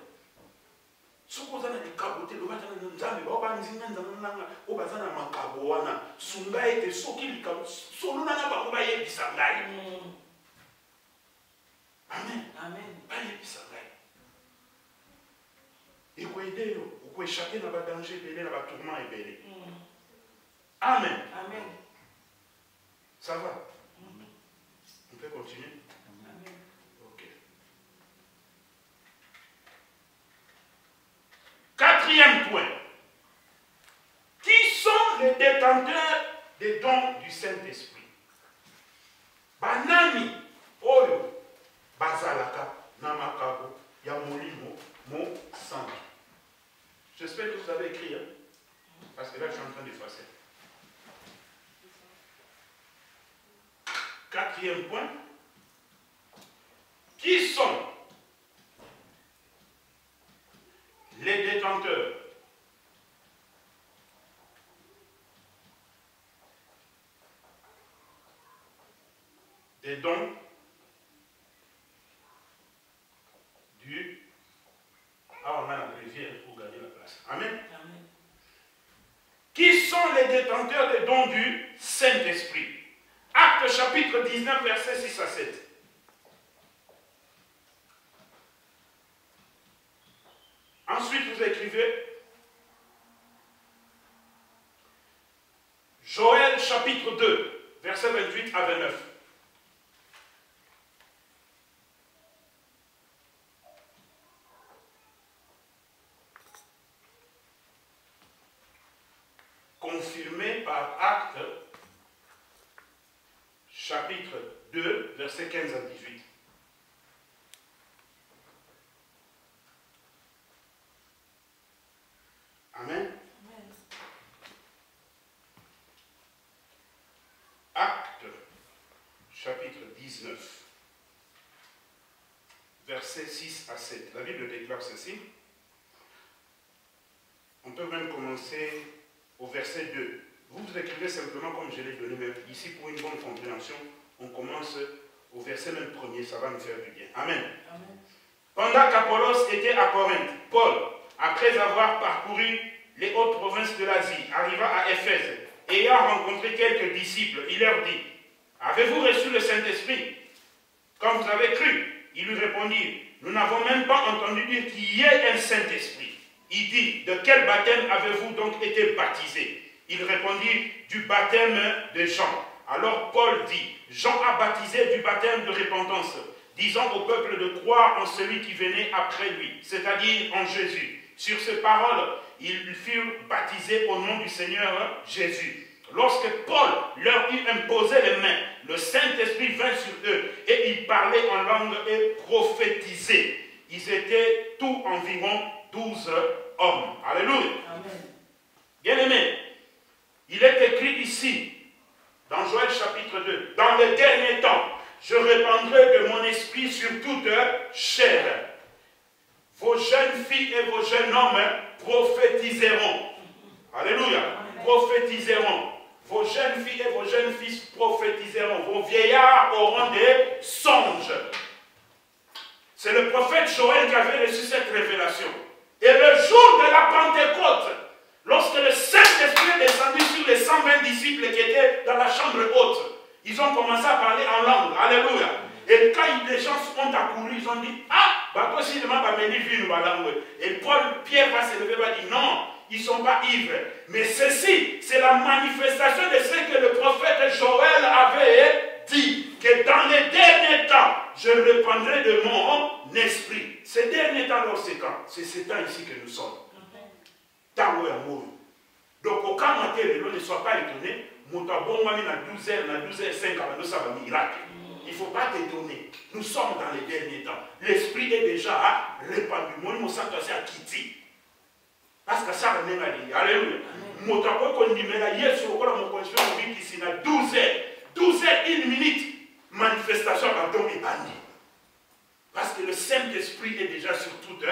Sokozana likabote lobatana nzambe babanzinga nzamanga obazana makabo wana sunga ete soki likabo soluna na bango bayebisa ngai. Amen. Amen. Bayebisa ngai. Ekoede yo okoéchapper na ba danger belé na ba tourment ebele. Amen. Amen. Ça va? On peut continuer? Amen. OK. Quatrième point. Qui sont les détenteurs des dons du Saint-Esprit? Banani oyo bazalaka namakabo ya molimo mo santo. J'espère que vous avez écrit, hein? Parce que là je suis en train d'effacer. Quatrième point. Qui sont les détenteurs des dons du... Ah, on a la rivière pour gagner la place. Amen. Amen. Qui sont les détenteurs des dons du Saint-Esprit? Actes chapitre 19, versets 6 à 7. Ensuite, vous écrivez Joël chapitre 2, versets 28 à 29. Confirmé par Actes chapitre 2, versets 15 à 18. Amen. Amen. Actes chapitre 19, versets 6 à 7. La Bible déclare ceci. On peut même commencer au verset 2. Vous écrivez simplement comme je l'ai donné, mais ici pour une bonne compréhension, on commence au verset même premier, ça va nous faire du bien. Amen. Amen. Pendant qu'Apollos était à Corinthe, Paul, après avoir parcouru les hautes provinces de l'Asie, arriva à Éphèse. Ayant rencontré quelques disciples, il leur dit, « Avez-vous reçu le Saint-Esprit quand vous avez cru ?» Ils lui répondirent, « Nous n'avons même pas entendu dire qu'il y ait un Saint-Esprit. » Il dit, « De quel baptême avez-vous donc été baptisés ?» Ils répondirent, « Du baptême de Jean. » Alors Paul dit, « Jean a baptisé du baptême de repentance, disant au peuple de croire en celui qui venait après lui, c'est-à-dire en Jésus. » Sur ces paroles, ils furent baptisés au nom du Seigneur Jésus. Lorsque Paul leur eut imposé les mains, le Saint-Esprit vint sur eux et ils parlaient en langue et prophétisaient. Ils étaient tout environ 12 hommes. Alléluia. Bien-aimés, il est écrit ici, dans Joël chapitre 2, « Dans les derniers temps, je répandrai de mon esprit sur toute chair. Vos jeunes filles et vos jeunes hommes prophétiseront. » Alléluia. Prophétiseront. Vos jeunes filles et vos jeunes fils prophétiseront. Vos vieillards auront des songes. C'est le prophète Joël qui avait reçu cette révélation. Et le jour de la Pentecôte, lorsque le Saint-Esprit est descendu sur les 120 disciples qui étaient dans la chambre haute, ils ont commencé à parler en langue. Alléluia. Et quand les gens ont accouru, ils ont dit, ah, bah toi aussi, et Pierre va se lever et va dire, non, ils ne sont pas ivres. Mais ceci, c'est la manifestation de ce que le prophète Joël avait dit, que dans les derniers temps, je répandrai de mon esprit. Ces derniers temps, c'est quand? C'est ces temps ici que nous sommes. Tant amour. Donc, au cas où ne sois pas étonné, à 12h05, miracle. Il ne faut pas t'étonner. Nous sommes dans les derniers temps. L'esprit est déjà répandu. Mon sang est à Kitty. Parce que ça n'est pas dit. Alléluia. Mon temps qu'on dit, mais là, hier, sur le constitution, on dit qu'ici, 12h, 1 minute, manifestation à don et bandit. Parce que le Saint-Esprit est déjà sur toute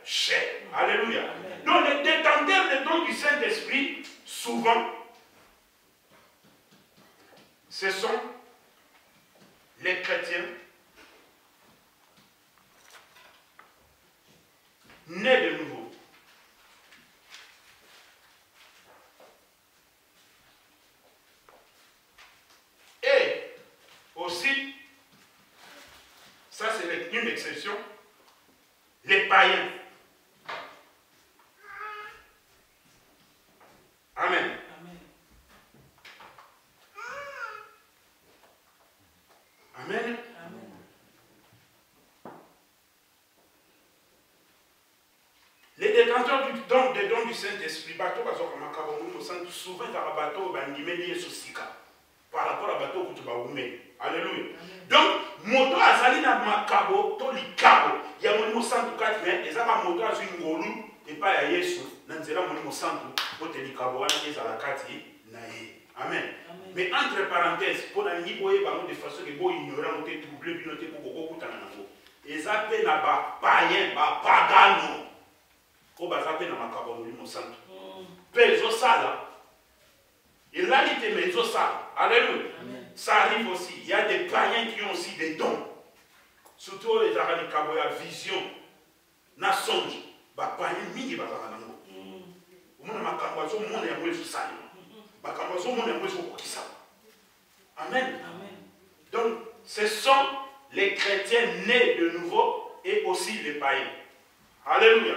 chair. Alléluia. Donc, les détenteurs des dons du Saint-Esprit, souvent, ce sont les chrétiens nés de nouveau. Et aussi, ça c'est une exception, les païens. Amen. Amen. Les détenteurs des dons du Saint-Esprit, souvent par rapport à bateau que tu vas oumer. Alléluia. Donc, moto azali na makabo to likabo ya monimo santu kati mais ezaka moto azu ngolu et pas ya Yesu na nzela monimo santu ko te likabo wana ezala kati na ye. Amen. Mais entre parenthèses, pour la nique, de façon que vous ignorez, vous êtes troublé, vous êtes beaucoup de temps. Et ça fait na ba païen, ba pagano. Ko ba ça fait na makabo mo santo. Peso sala. Et là il te met ça. Alléluia. Ça arrive aussi. Il y a des païens qui ont aussi des dons. Surtout les arani kabo ya vision. Na songe. Ba païen mingi ba za nango. Omona makabo zo mona ya mwezo sala. Ba kabo zo mona ya mwezo kokisa. Amen. Donc ce sont les chrétiens nés de nouveau et aussi les païens. Alléluia.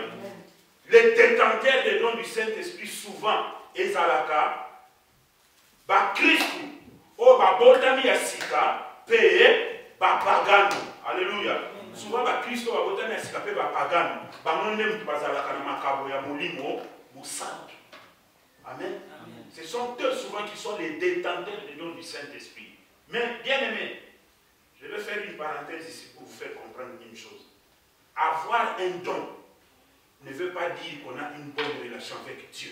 Les détenteurs des dons du Saint-Esprit, souvent, ezalaka, ba Christ, ou ba botami ya sika, paye, ba pagano. Alléluia. Souvent, ba Christ, ou ba botami ya sika, paye, ba pagano. Ba monem tu bazalaka na makabo ya molimo, moussanto. Amen. Ce sont eux souvent qui sont les détenteurs des dons du Saint-Esprit. Mais, bien aimés, je vais faire une parenthèse ici pour vous faire comprendre une chose. Avoir un don ne veut pas dire qu'on a une bonne relation avec Dieu.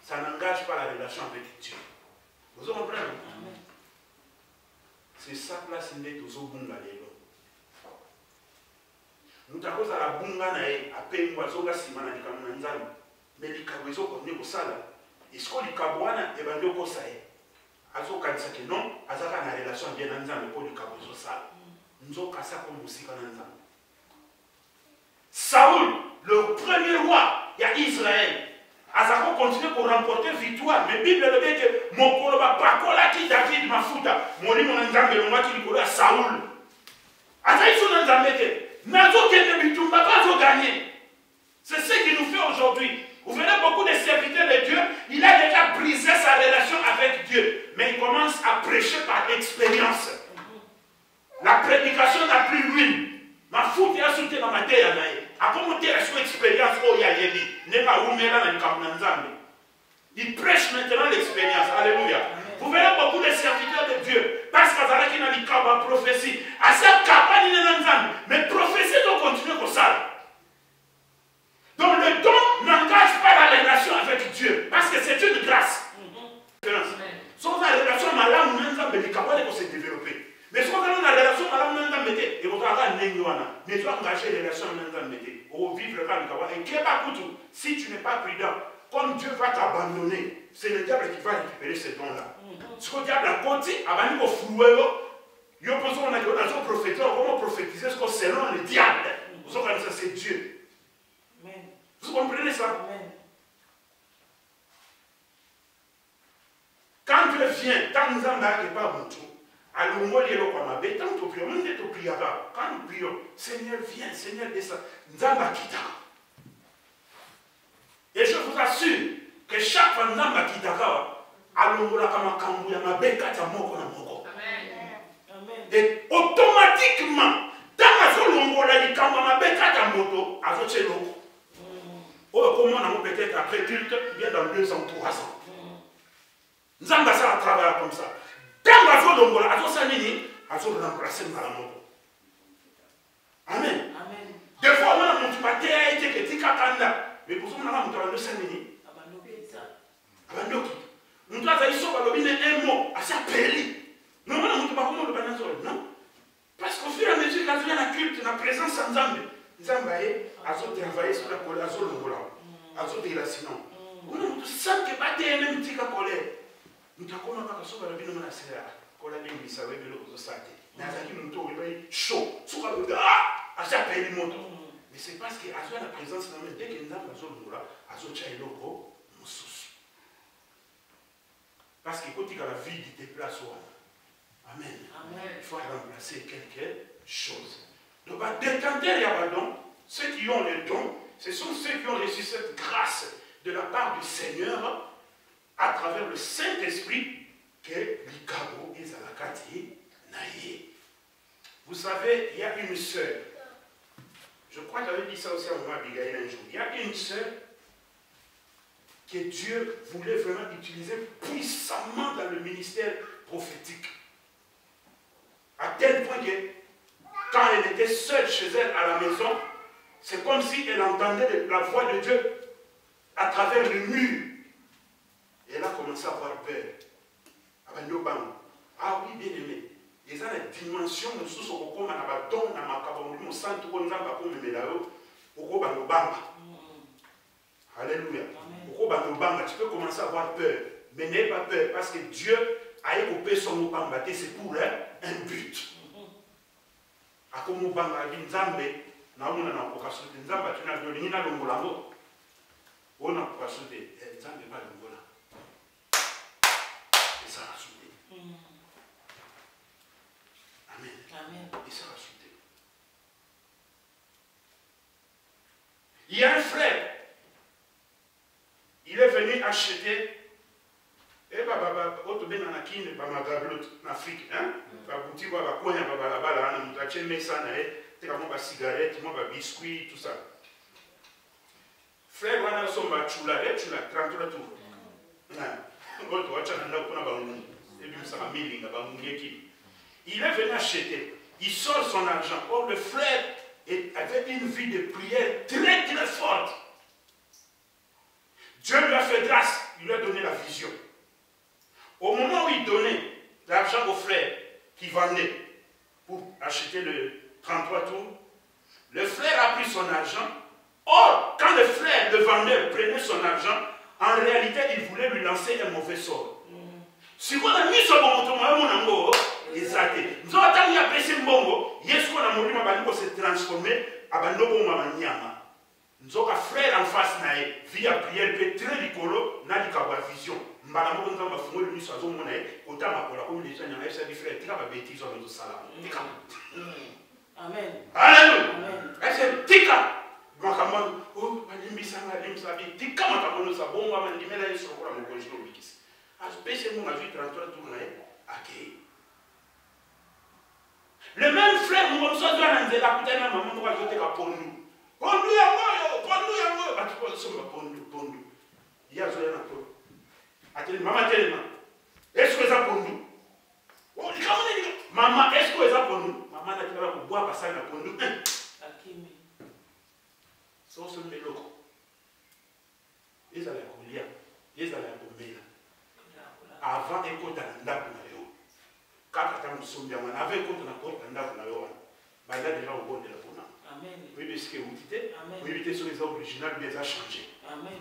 Ça n'engage pas la relation avec Dieu. Vous comprenez? C'est ça place nde tozobunga lelo. Nous avons la bunga nae apengwa zoga simana likambo na nzambe. Mais likambo ezokone kosala. Est-ce que likambo wana ebandi okosaye? Azokanisa que non, azaka na relation bien na nzambe pour likambo ezosala. Nzokasa ko musika na nzambe. Saoul, le premier roi d'Israël, a continué pour remporter victoire. Mais la Bible dit que mon koloba pakola qui David mafuta, mon lit mon nzambe le moi qui lui Saoul. Azaï son nzambe que nazo kende bitumba pas gagner. C'est ce qu'il nous fait aujourd'hui. Vous verrez beaucoup de serviteurs de Dieu, il a déjà brisé sa relation avec Dieu, mais il commence à prêcher par expérience. La prédication n'a plus l'huile. Ma foute a sauté dans ma terre. A commenté la sua expérience au Yayeli. Il prêche maintenant l'expérience. Alléluia. Vous verrez beaucoup de serviteurs de Dieu. Parce qu'il y a une prophétie. À cette campagne, mais prophétie doit continuer comme ça. Donc le don n'engage pas la relation avec Dieu. Parce que c'est une grâce. Sans la relation malade, nous ne pouvons pas se développer. Mais si on a une relation malade, et on va mais tu vas engager les relations ou vivre le et si tu n'es pas prudent, comme Dieu va t'abandonner, c'est le diable qui va récupérer ces dons-là. Ce que le diable a côté, avant de flouer, il y a besoin de prophétiser, comment prophétiser ce que selon le diable. Vous savez ça, c'est Dieu. Vous comprenez ça? Quand Dieu vient, tant nous n'avons pas bon tout. Alors, moi, je vais tant que prions, quand nous prions, Seigneur, viens, Seigneur, descend. Et je vous assure que chaque fois que nous avons et automatiquement, dans comment peut-être après culte, bien dans 2 ans, 3 ans. Nous avons ça à travers comme ça. Amen. Des fois, on a mon matin été que tu as mais pour ça, on a mon 5 minutes. Nous avons un mot à sa pelle. Non, non. Parce qu'au fur et à mesure qu'il y a la culte, la présence en Zambie, Zambaye a travaillé sur la colère, sur le volant, à sur la sinon. On sent que pas de même petit colère. Nous avons pas sur la vie de la serre. Colère, il savait de l'eau de santé. Mais avec une tour, il est chaud. Sur la vie, à sa pelle, il monte. Mais c'est parce qu'il y a la présence dans le dès qu'il y a la zone là, à son chai loco, nous souci. Parce que quand il y a la vie, il déplace. Amen. Il faut remplacer quelque chose. Donc, détenter les dons, ceux qui ont les dons, ce sont ceux qui ont reçu cette grâce de la part du Seigneur à travers le Saint-Esprit que l'Ikabo et Zalakati naïe. Vous savez, il y a une sœur. Je crois que j'avais dit ça aussi à moi, Abigail, un jour. Il y a une sœur que Dieu voulait vraiment utiliser puissamment dans le ministère prophétique. À tel point que quand elle était seule chez elle à la maison, c'est comme si elle entendait la voix de Dieu à travers le mur. Et elle a commencé à avoir peur. Ah oui, bien aimé. Il y a une dimension de ce qu'on a don dans ma cabane, centre où nous avons comme médaillon, au Bamba. Alléluia. Au Bamba, tu peux commencer à avoir peur, mais n'aie pas peur parce que Dieu a écoupé son Bamba, c'est pour un but. A comme Bamba dit Nzambe, na on a pas sauté Nzamba, tu n'as pas ni na longolango. On n'a pas sauté Nzambe pas longola. Et ça a sauté. Amen. Amen. Et ça a sauté. Il y a un frère. Il est venu acheter. Et en Afrique, hein? Boutique, cigarette, biscuit, tout ça. Frère, on a son bachula, 33 tours. Il est venu acheter. Il sort son argent. Or, le frère avait une vie de prière très très forte. Dieu lui a fait grâce. Il lui a donné la vision. Au moment où il donnait l'argent au frère qui vendait pour acheter le 33 tours, le frère a pris son argent. Or, quand le frère, le vendeur, prenait son argent, en réalité, il voulait lui lancer un mauvais sort. Si vous avez mis ce bon exacté. Nous avons apprécié le bon, Yesu na molima bali ko se transformer abandoko mamanyama. Nous avons frère en face nae, via prière peut très ricolo, na likabwa vision. Mbala mo nzamba fungo le miso azo mona e, kota makola ko les gens na esa di frère, tika ba bêtise on nous sala. Tika. Amen. Alléluia. Est-ce tika makamon oh balimisa ngalimsa bi tika matakono sa bongo amandimela yesu ko la mo konjiro bikisi. Spécialement à 33 tours nae, akei. Le même frère, nous sommes tous dans la maman, nous avons été à Pondou. Pondou, il y a un peu. Maman, est-ce que ça Pondou? Maman, est-ce que ça Pondou? Maman, n'a pas pu boire parce qu'elle a Pondou. Ça, c'est un mélo. Ils allaient à Goulia, ils allaient à Goulia. Avant, ils étaient à Ndapou. Quand nous sommes bien, on avait compte na porte na yo. Bah là déjà on bonne la pona. Amen. Oui parce que vous dites, oui éviter sur les originales bien ça changer. Amen.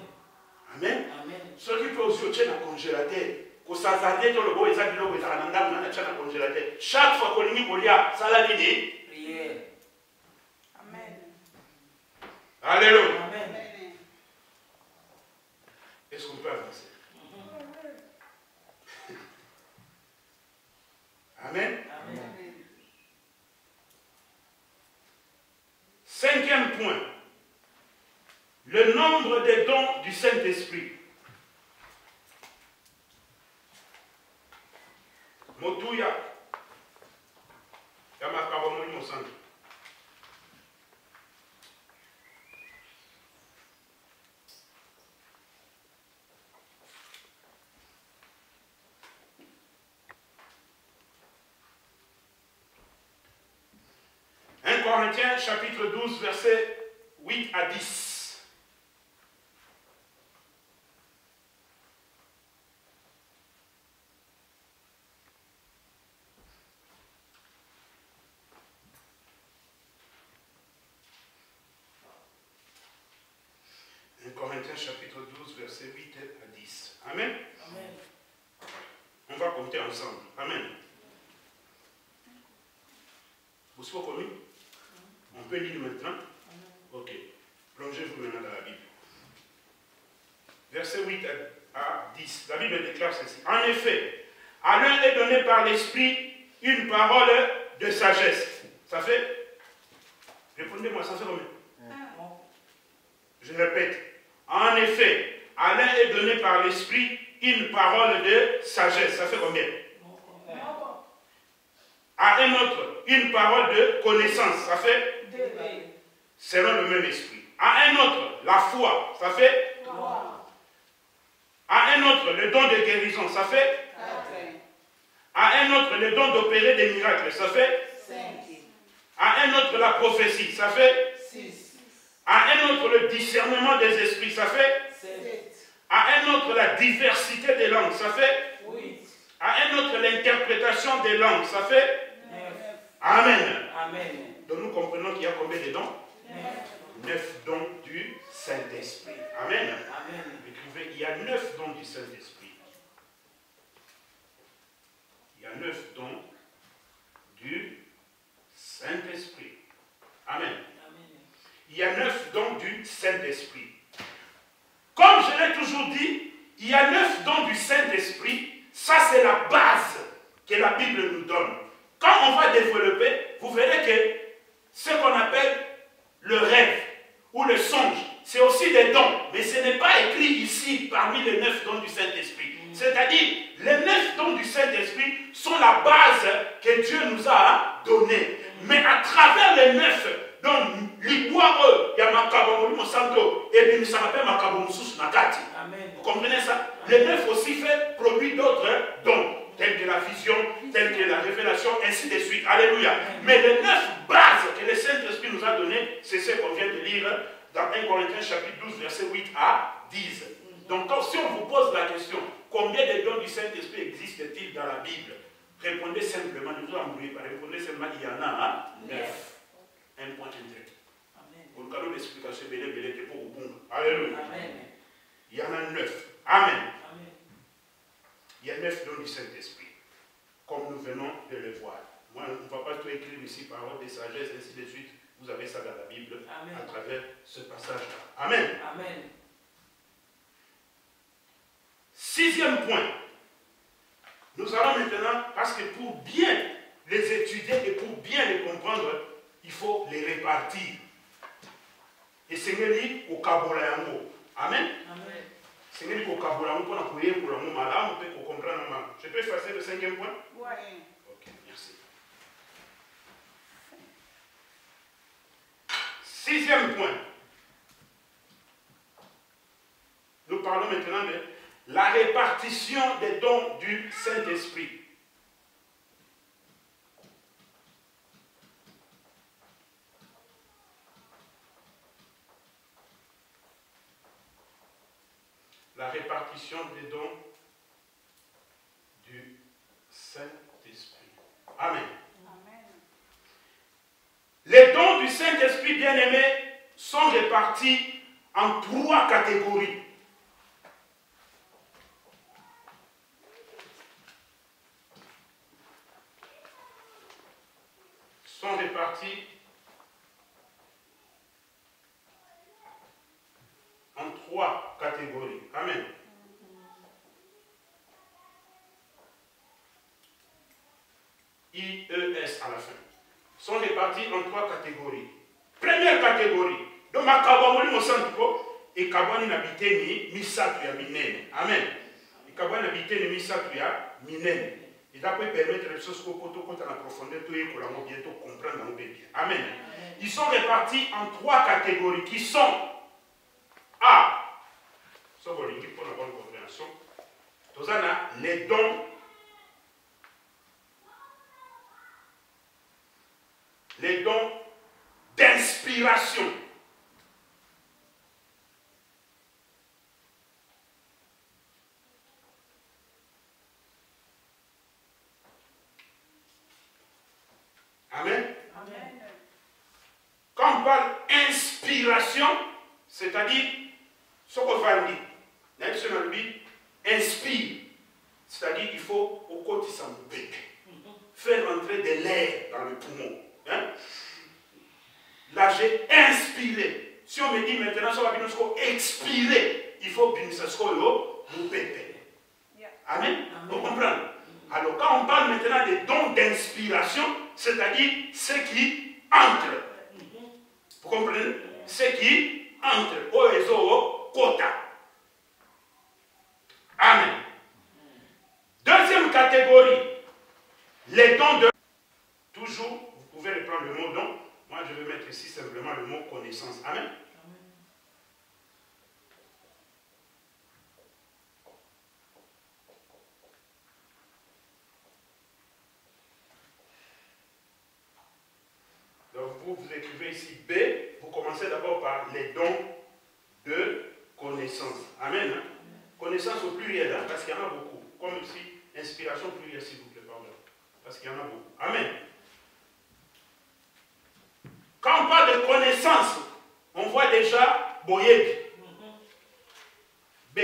Amen. Amen. Ce qui peut aussi au na congélateur, ko ça zadé dans le bois ça biloko ça na ndam na cha na congélateur. Chaque fois qu'on y kolia, ça la nini? Prière. Amen. Alléluia. Amen. Est-ce qu'on peut avancer? Amen. Amen. Cinquième point. Le nombre des dons du Saint-Esprit. Motuya. Yamakabomoni Mosanto. Corinthiens chapitre 12 versets 8 à 10. Corinthiens chapitre 12 versets 8 à 10. Amen. Amen. On va compter ensemble. Amen. Vous savez comment? On peut lire maintenant? Ok. Plongez-vous maintenant dans la Bible. Verset 8 à 10. La Bible déclare ceci. En effet, à l'un est donné par l'Esprit une parole de sagesse. Ça fait? Répondez-moi, ça fait combien? Je répète. En effet, à l'un est donné par l'Esprit une parole de sagesse. Ça fait combien? À un autre, une parole de connaissance. Ça fait? Selon le même esprit. À un autre, la foi, ça fait 3. À un autre, le don de guérison, ça fait 4. À un autre, le don d'opérer des miracles, ça fait 5. À un autre, la prophétie, ça fait 6. À un autre, le discernement des esprits, ça fait 7. À un autre, la diversité des langues, ça fait 8. À un autre, l'interprétation des langues. Ça fait 9. Amen. Amen. Donc nous comprenons qu'il y a combien de dons? 9 dons du Saint-Esprit. Amen. Amen. Écrivez, il y a 9 dons du Saint-Esprit. Il y a 9 dons du Saint-Esprit. Amen. Il y a 9 dons du Saint-Esprit. Comme je l'ai toujours dit, il y a 9 dons du Saint-Esprit. Ça, c'est la base que la Bible nous donne. Quand on va développer, vous verrez que ce qu'on appelle le rêve ou le songe, c'est aussi des dons. Mais ce n'est pas écrit ici parmi les 9 dons du Saint-Esprit. C'est-à-dire, les 9 dons du Saint-Esprit sont la base que Dieu nous a donnée. Mais à travers les 9 dons, l'Iboire, il y a Makabomoli Santo, et puis ça m'appelle Makabomoussous Nakati. Vous comprenez ça? Les 9 aussi fait produit d'autres dons, tels que la vision, tels que la révélation, ainsi de suite. Alléluia. Mais les 9 bases que le Saint-Esprit nous a données, c'est ce qu'on vient de lire dans 1 Corinthiens chapitre 12, verset 8 à 10. Donc, si on vous pose la question, combien de dons du Saint-Esprit existent-ils dans la Bible? Répondez simplement, ne vous embrouillez pas, répondez simplement, il y en a 9. Un point indirect. Pour le cadeau d'explication, belé, pour au bon. Alléluia. Il y en a 9. Amen. Il y a 9 dons du Saint-Esprit, comme nous venons de le voir. Moi, on ne va pas tout écrire ici, parole de sagesse, ainsi de suite. Vous avez ça dans la Bible, à travers ce passage-là. Amen. Amen. 6e point. Nous allons maintenant, parce que pour bien les étudier et pour bien les comprendre, il faut les répartir. Et c'est ce au Kabolayango. Amen. C'est ce au Kabolayango pour appuyer pour le madame, pour comprendre. Je peux effacer le 5e point? Oui. Ok, merci. 6e point. Nous parlons maintenant de la répartition des dons du Saint-Esprit. La répartition des dons du Saint-Esprit. Amen. Les dons du Saint-Esprit, bien-aimés, sont répartis en 3 catégories. Sont répartis en 3 catégories. Amen. IES à la fin. Sont répartis en 3 catégories. Première catégorie, de Makabamoli Mosantuko, et Kabani Nabiteni, Misatu ya Minene. Amen. Et Kabani Nabiteni, Misatu ya Minene. Et ça peut permettre les choses qu'on peut en profondeur, tout et qu'on va bientôt comprendre dans le bien. Amen. Ils sont répartis en 3 catégories qui sont A. Ça va l'indiquer pour la bonne compréhension. Tous les dons. Les dons d'inspiration. Amen. Amen. Quand on parle inspiration, c'est-à-dire ce qu'on va dire, inspire, c'est-à-dire qu'il faut au quotidien faire entrer de l'air dans le poumon. Hein? Là, j'ai inspiré. Si on me dit maintenant, ça va bien expirer, il faut bien ça soit le pépé. Amen. Vous comprenez? Alors, quand on parle maintenant des dons d'inspiration, c'est-à-dire ce qui entre. Vous comprenez? Ce qui entre. Oezo, quota. Amen. Deuxième catégorie, les dons de... Toujours, vous pouvez reprendre le mot don. Moi, je vais mettre ici simplement le mot connaissance. Amen. Donc, vous écrivez ici B. Vous commencez d'abord par les dons de connaissance. Amen. Connaissance au pluriel, hein, parce qu'il y en a beaucoup. Comme ici, inspiration, prière, s'il vous plaît, pardon. Parce qu'il y en a beaucoup. Amen. Quand on parle de connaissance, on voit déjà Boyebi. B.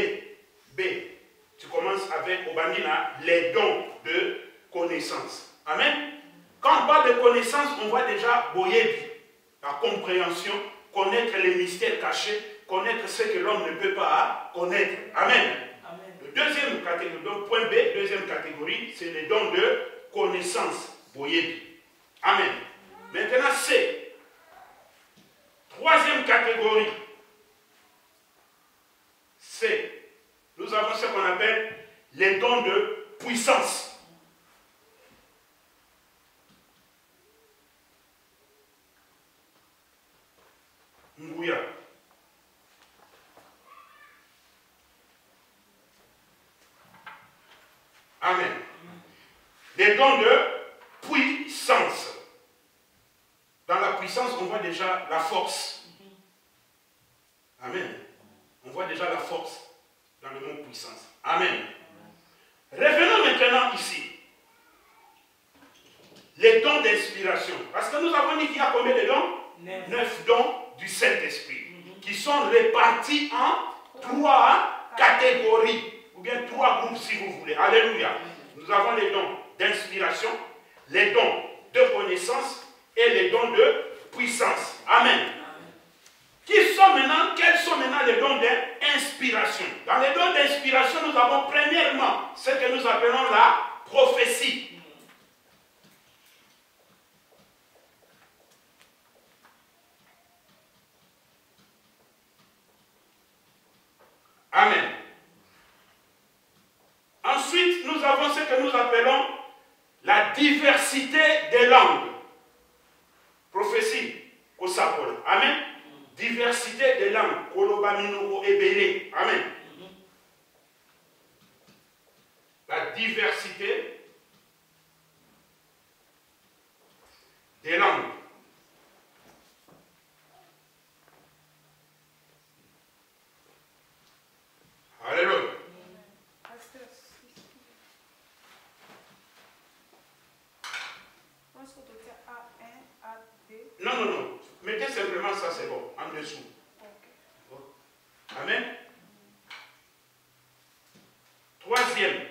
Tu commences avec Obandina, les dons de connaissance. Amen. Quand on parle de connaissance, on voit déjà Boyebi. La compréhension, connaître les mystères cachés, connaître ce que l'homme ne peut pas connaître. Amen. Le deuxième catégorie, donc point B, deuxième catégorie, c'est les dons de connaissance. Boyebi. Amen. Maintenant, C. Troisième catégorie. C. Nous avons ce qu'on appelle les dons de puissance. Ngouya. Amen. Les dons de puissance. Dans la puissance, on voit déjà la force. Amen. On voit déjà la force dans le mot puissance. Amen. Revenons maintenant ici. Les dons d'inspiration. Parce que nous avons dit qu'il y a combien de dons? 9 dons du Saint-Esprit. Qui sont répartis en 3 catégories. Ou bien 3 groupes si vous voulez. Alléluia. Nous avons les dons d'inspiration, les dons de connaissance et les dons de puissance. Amen. Quels sont maintenant les dons d'inspiration? Dans les dons d'inspiration, nous avons premièrement ce que nous appelons la prophétie. Amen. Ensuite, nous avons ce que nous appelons la diversité des langues. Prophétie, Kosapol. Amen. Diversité des langues. Koloba, Minoko, Ebele. Amen. La diversité des langues. Alléluia. Non. Mettez simplement ça, c'est bon, en dessous. Okay. Amen. Troisième.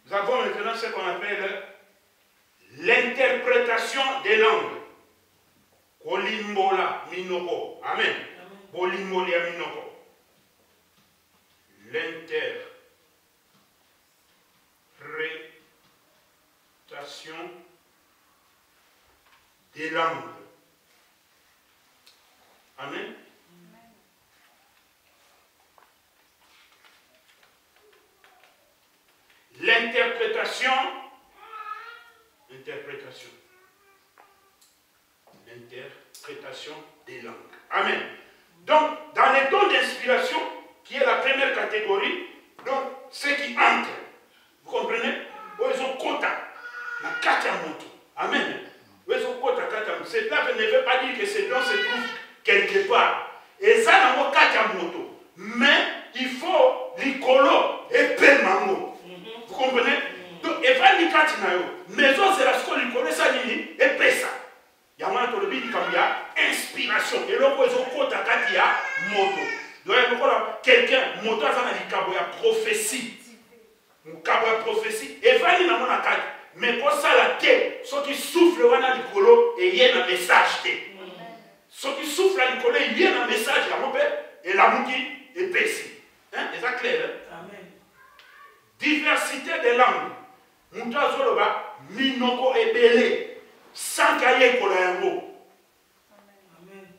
Nous avons maintenant ce qu'on appelle l'interprétation des langues. Kolimbola minoko. Amen. Bolimbolia minoko. L'interprétation des langues. Amen. L'interprétation des langues. Amen. Donc, dans les dons d'inspiration, qui est la première catégorie, donc, ceux qui entrent, vous comprenez? Ils ont quota, la katamoto. Amen. Ils ont quota, katamoto. Cela ne veut pas dire que ces dons se trouvent quelque part. Et ça, n'a pas katamoto. Mais, il faut l'icolo et permango. Vous comprenez? Donc, il va y avoir maison, c'est la scope l'icolo, ça dit, et pesa. Il y a une inspiration. Et là, ils ont quota, katia, moto. Donc, quelqu'un, moto, ça n'a pas prophétie. Une prophétie. Et va y avoir une carte. Mais pour ça, la tête, ceux qui soufflent dans l'icolo, et il y a un message. Ceux qui soufflent dans l'icolo, il y a un message. Et la mouki est pessie. Est ça clair? Amen. Diversité des langues. Mouta Zoloba, Minoko et Belé. Sans cahier pour l'aéro.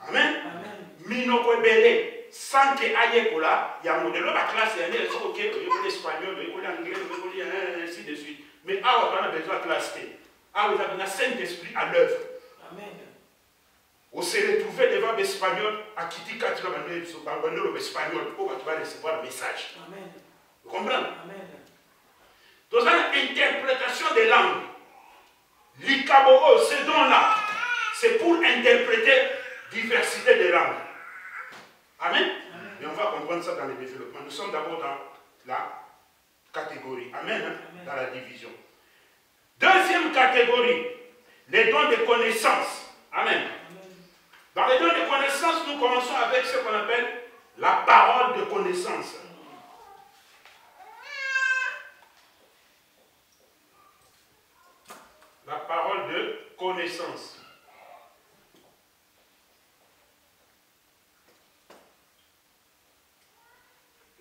Amen. Minoko et Belé. Sans que aille pour là, il y a un modèle. La classe est ok, il y a l'espagnol, il y a l'anglais, il y a ainsi de suite. Mais on a besoin de classe T. On a besoin d'un Saint-Esprit à l'œuvre. Amen. On s'est retrouvé devant l'Espagnol à quitter quand tu vas l'espagnol pour que tu vas recevoir le message. Amen. Vous comprenez? Amen. Dans l'interprétation des langues, l'Ikaboro, ce don-là, c'est pour interpréter diversité des langues. Amen. Amen. Mais on va comprendre ça dans le développement. Nous sommes d'abord dans la catégorie. Amen. Amen. Dans la division. Deuxième catégorie, les dons de connaissance. Amen. Amen. Dans les dons de connaissance, nous commençons avec ce qu'on appelle la parole de connaissance. La parole de connaissance.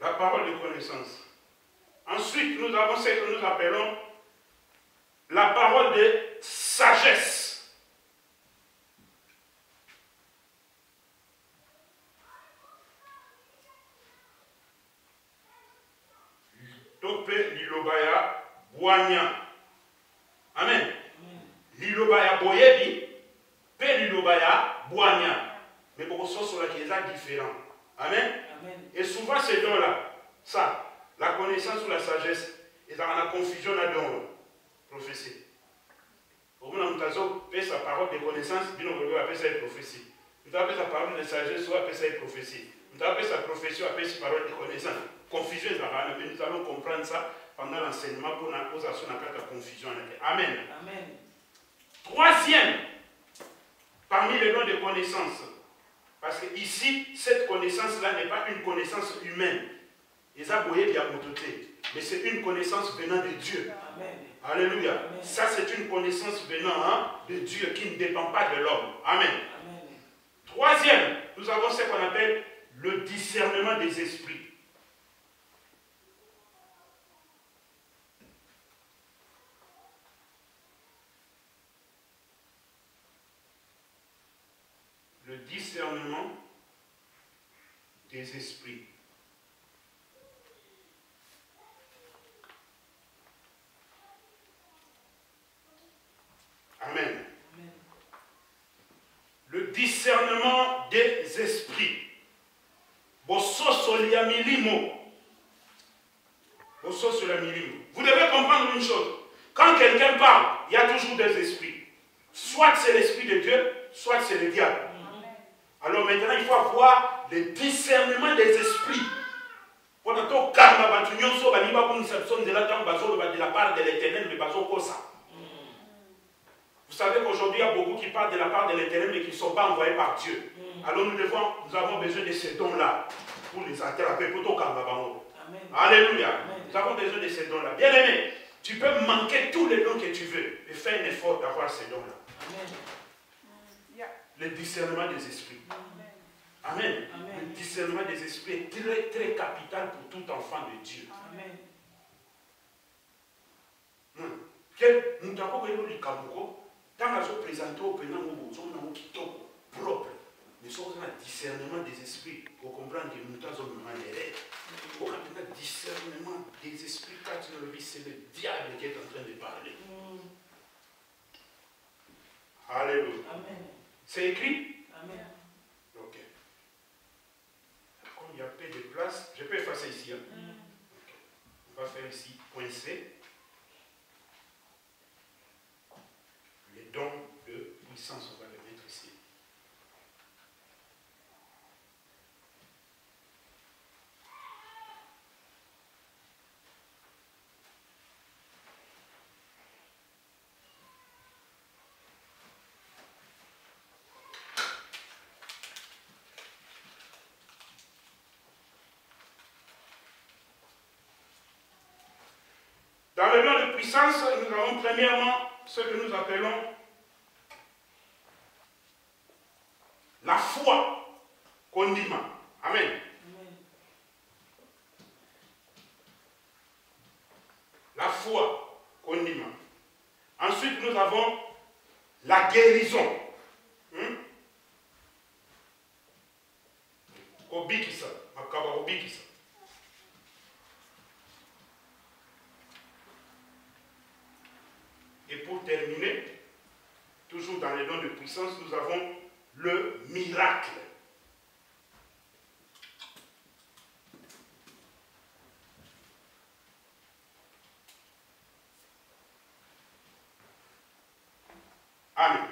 La parole de connaissance. Ensuite, nous avons ce que nous appelons la parole de sagesse. Tope lilobaya boanya. Amen. Lilobaya boyebi, pe lilobaya boanya. Mais pour que ce soit différent. Amen. Amen. Et souvent ces dons-là, ça, la connaissance ou la sagesse, ils ont la confusion là-dedans. Prophétie. Au moins, nous avons sa parole de connaissance, nous avons appelé ça une prophétie. Nous avons sa parole de sagesse, nous avons appelé ça une prophétie. Nous avons sa prophétie, nous avons appelé sa parole de connaissance. Confusion, mais nous allons comprendre ça pendant l'enseignement pour nous poser la confusion. Amen. Amen. Troisième, parmi les dons de connaissance, parce que ici, cette connaissance-là n'est pas une connaissance humaine. Mais c'est une connaissance venant de Dieu. Amen. Alléluia. Amen. Ça, c'est une connaissance venant de Dieu qui ne dépend pas de l'homme. Amen. Amen. Troisième, nous avons ce qu'on appelle le discernement des esprits. Le discernement des esprits. Amen. Amen. Le discernement des esprits. Vous devez comprendre une chose. Quand quelqu'un parle, il y a toujours des esprits. Soit c'est l'esprit de Dieu, soit c'est le diable. Alors maintenant, il faut avoir le discernement des esprits. Pour de la part de l'éternel, mais pas au ça. Vous savez qu'aujourd'hui, il y a beaucoup qui parlent de la part de l'Éternel, mais qui ne sont pas envoyés par Dieu. Alors nous avons besoin de ces dons-là pour les attraper. Alléluia. Amen. Nous avons besoin de ces dons-là. Bien aimé, tu peux manquer tous les dons que tu veux, mais fais un effort d'avoir ces dons-là. Le discernement des esprits. Amen. Amen. Le discernement des esprits est très, très capital pour tout enfant de Dieu. Amen. Quel nous avons vu le Kamuko. Quand nous avons présenté au prénom, nous avons propre. Nous sommes dans le discernement des esprits pour comprendre que nous avons des rêves. Pour le discernement des esprits, quand tu le vis, c'est le diable qui est en train de parler. Alléluia. Amen. C'est écrit? Amen. Ok. Comme il y a peu de place, je peux effacer ici. Hein? Okay. On va faire ici, point C. Les dons de puissance, on va les mettre ici. Dans le don de puissance, nous avons premièrement ce que nous appelons la foi condiment. Amen. Amen. La foi condiment. Ensuite, nous avons la guérison. Obikisa. Makaba obikisa. Et pour terminer, toujours dans les dons de puissance, nous avons le miracle. Amen.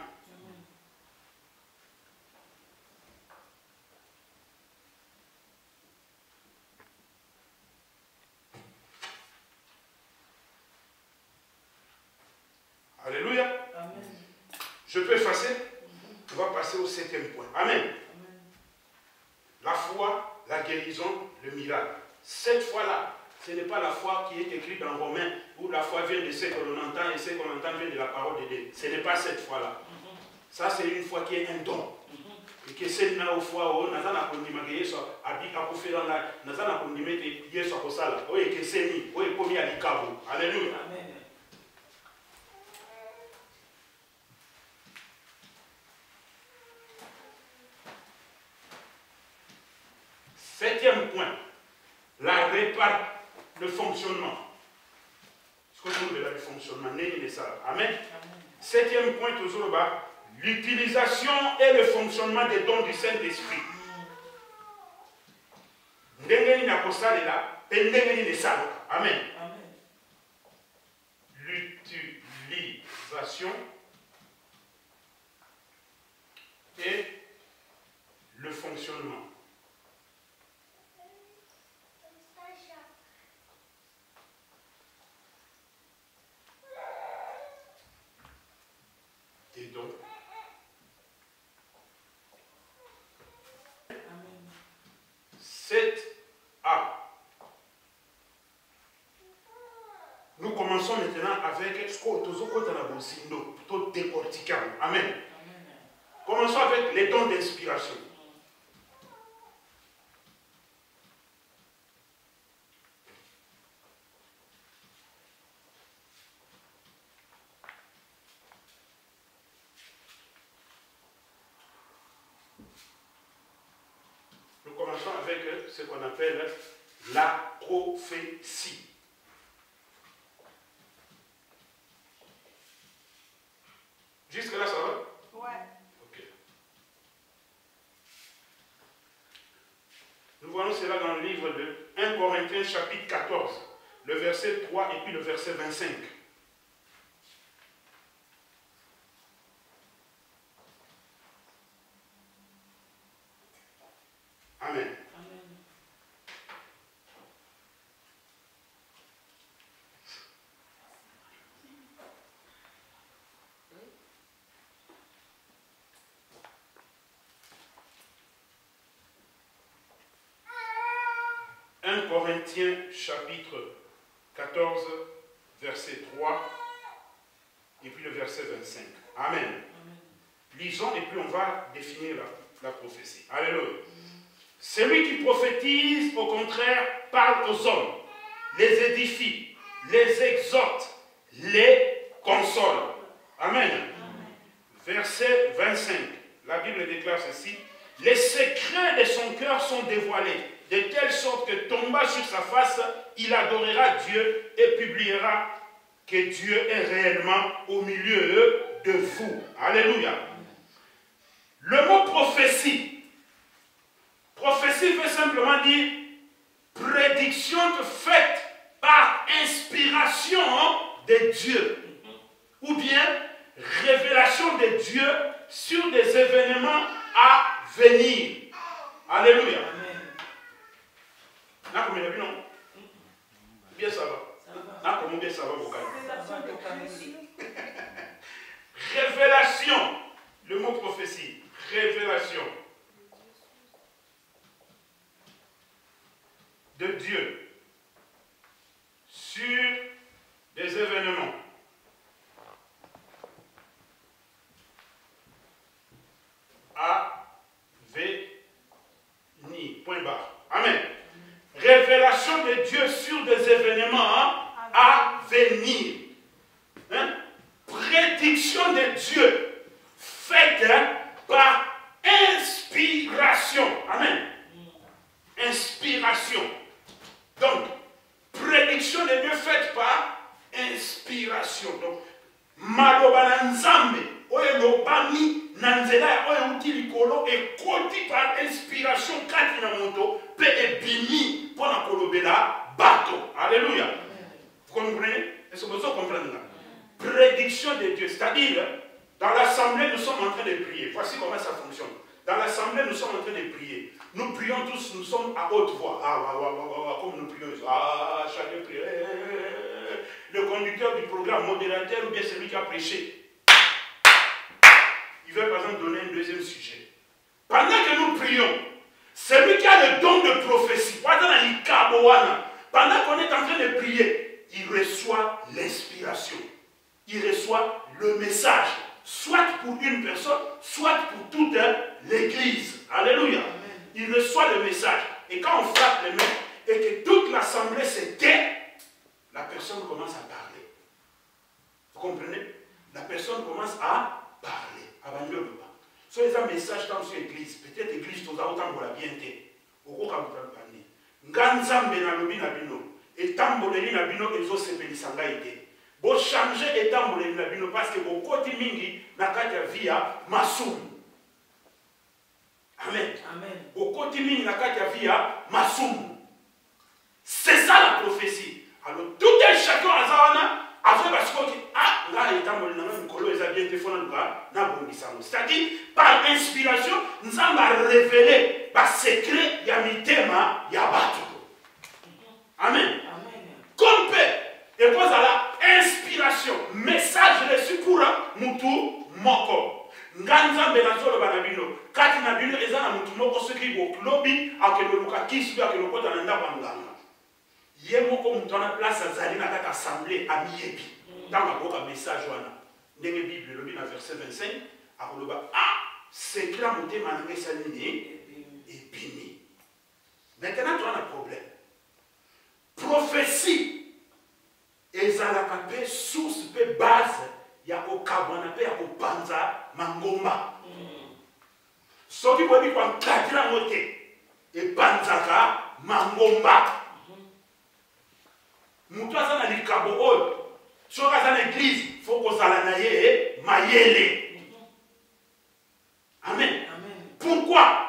Alléluia. Amen. Je peux effacer? On va passer au 7e point. Amen. Amen. La foi, la guérison, le miracle. Cette foi-là, ce n'est pas la foi qui est écrite dans Romains, où la foi vient de ce que l'on entend et ce qu'on entend vient de la parole de Dieu. Ce n'est pas cette foi-là. Ça, c'est une foi qui est un don. Et que c'est une foi où nous avons dit que Yesu a dit qu'il faut faire, nous avons dit que Yesu a fait ça. Oui, que c'est mis. Oui, comme il y a des câbles. Alléluia. Amen. 7e point, le fonctionnement. Ce qu'on trouve là, le fonctionnement, n'est ça. Amen. 7e point, toujours là, l'utilisation et le fonctionnement des dons du Saint-Esprit. Amen. L'utilisation et le fonctionnement. Des dons. 7a. Nous commençons maintenant avec ce qu'on a décortiqué. Amen. Commençons avec les dons d'inspiration. Nous commençons avec ce qu'on appelle la prophétie. Jusque-là, ça va? Ouais. Ok. Nous voyons cela dans le livre de 1 Corinthiens chapitre 14, le verset 3 et puis le verset 25. Amen. 1 Corinthiens chapitre 14, verset 3 et puis le verset 25. Amen. Amen. Lisons et puis on va définir la prophétie. Alléluia. Celui qui prophétise, au contraire, parle aux hommes, les édifie, les exhorte, les console. Amen. Amen. Verset 25. La Bible déclare ceci. Les secrets de son cœur sont dévoilés, de telle sorte que tombant sur sa face, il adorera Dieu et publiera que Dieu est réellement au milieu de vous. Alléluia. Le mot prophétie. Prophétie veut simplement dire prédiction faite par inspiration de Dieu. Ou bien révélation de Dieu sur des événements à venir. Alléluia. Là, comment il a vu, non? Bien, ça va. Là, comment bien ça va, vous révélation. Le mot prophétie. Révélation de Dieu sur des événements à venir. Point barre. Amen. Révélation de Dieu sur des événements à venir. Hein? Prédiction de Dieu faite par inspiration. Amen. Inspiration. Donc, prédiction de Dieu faite par inspiration. Donc, Maloba Nzambe, Oyelobami Nanzela oyo uti likolo et koti par inspiration kati na moto pe ebimi pour na kolobela bato. Alléluia. Vous comprenez? Est-ce que vous comprenez? Prédiction de Dieu, c'est-à-dire dans l'assemblée nous sommes en train de prier. Voici comment ça fonctionne. Dans l'assemblée nous sommes en train de prier. Nous prions tous, nous sommes à haute voix. Comme nous prions. Chacun prie. Le conducteur du programme, modérateur ou bien celui qui a prêché, il veut par exemple donner un deuxième sujet. Pendant que nous prions, celui qui a le don de prophétie, pendant qu'on est en train de prier, il reçoit l'inspiration. Il reçoit le message, soit pour une personne, soit pour toute l'église. Alléluia. Il reçoit le message. Et quand on frappe les mains et que toute l'assemblée se tait, la personne commence à parler. Vous comprenez? La personne commence à parler. So les messages dans cette église, peut-être l'église tout autant pour la bienté. Au cours de Nganzambe na lobi na bino, et tamboleli na bino ezo sepelisanga ite. Bo changer et tamboleli na bino parce que bo koti mingi na kati ya via masumu. Amen. Amen. Bo koti mingi na kati ya via masumu. C'est ça la prophétie. Alors tout un chacun a zawana après parce que là il tamboleli na mikolo eza bien téléphone na bongisango. C'est-à-dire par inspiration nous avons révélé par secret ya mitema ya batu. Amen. Comme et cause à la inspiration, message reçu pour mutu moko. Nganza benazolo banabino, kati nabino ezana mutu moko soki bo klobi akeloluka kisu akelokota na ndaba nganga. Ye moko mutu na place azali na kata assemblée amiyebi. Dans boka message wana. Ndenge Bible lobi na verset 25 akoloba secret motema na ngesa nini ebini. Maintenant tu as un problème. Prophétie ezalaka pe source pe base ya kokabwana pe ya kopanza mangomba. Soki bobi kwa nkadira mote epanzaka mangomba. Mutu aza na likabo oyo soki aza na église faut kozala na ye mayele. Amen. Pourquoi?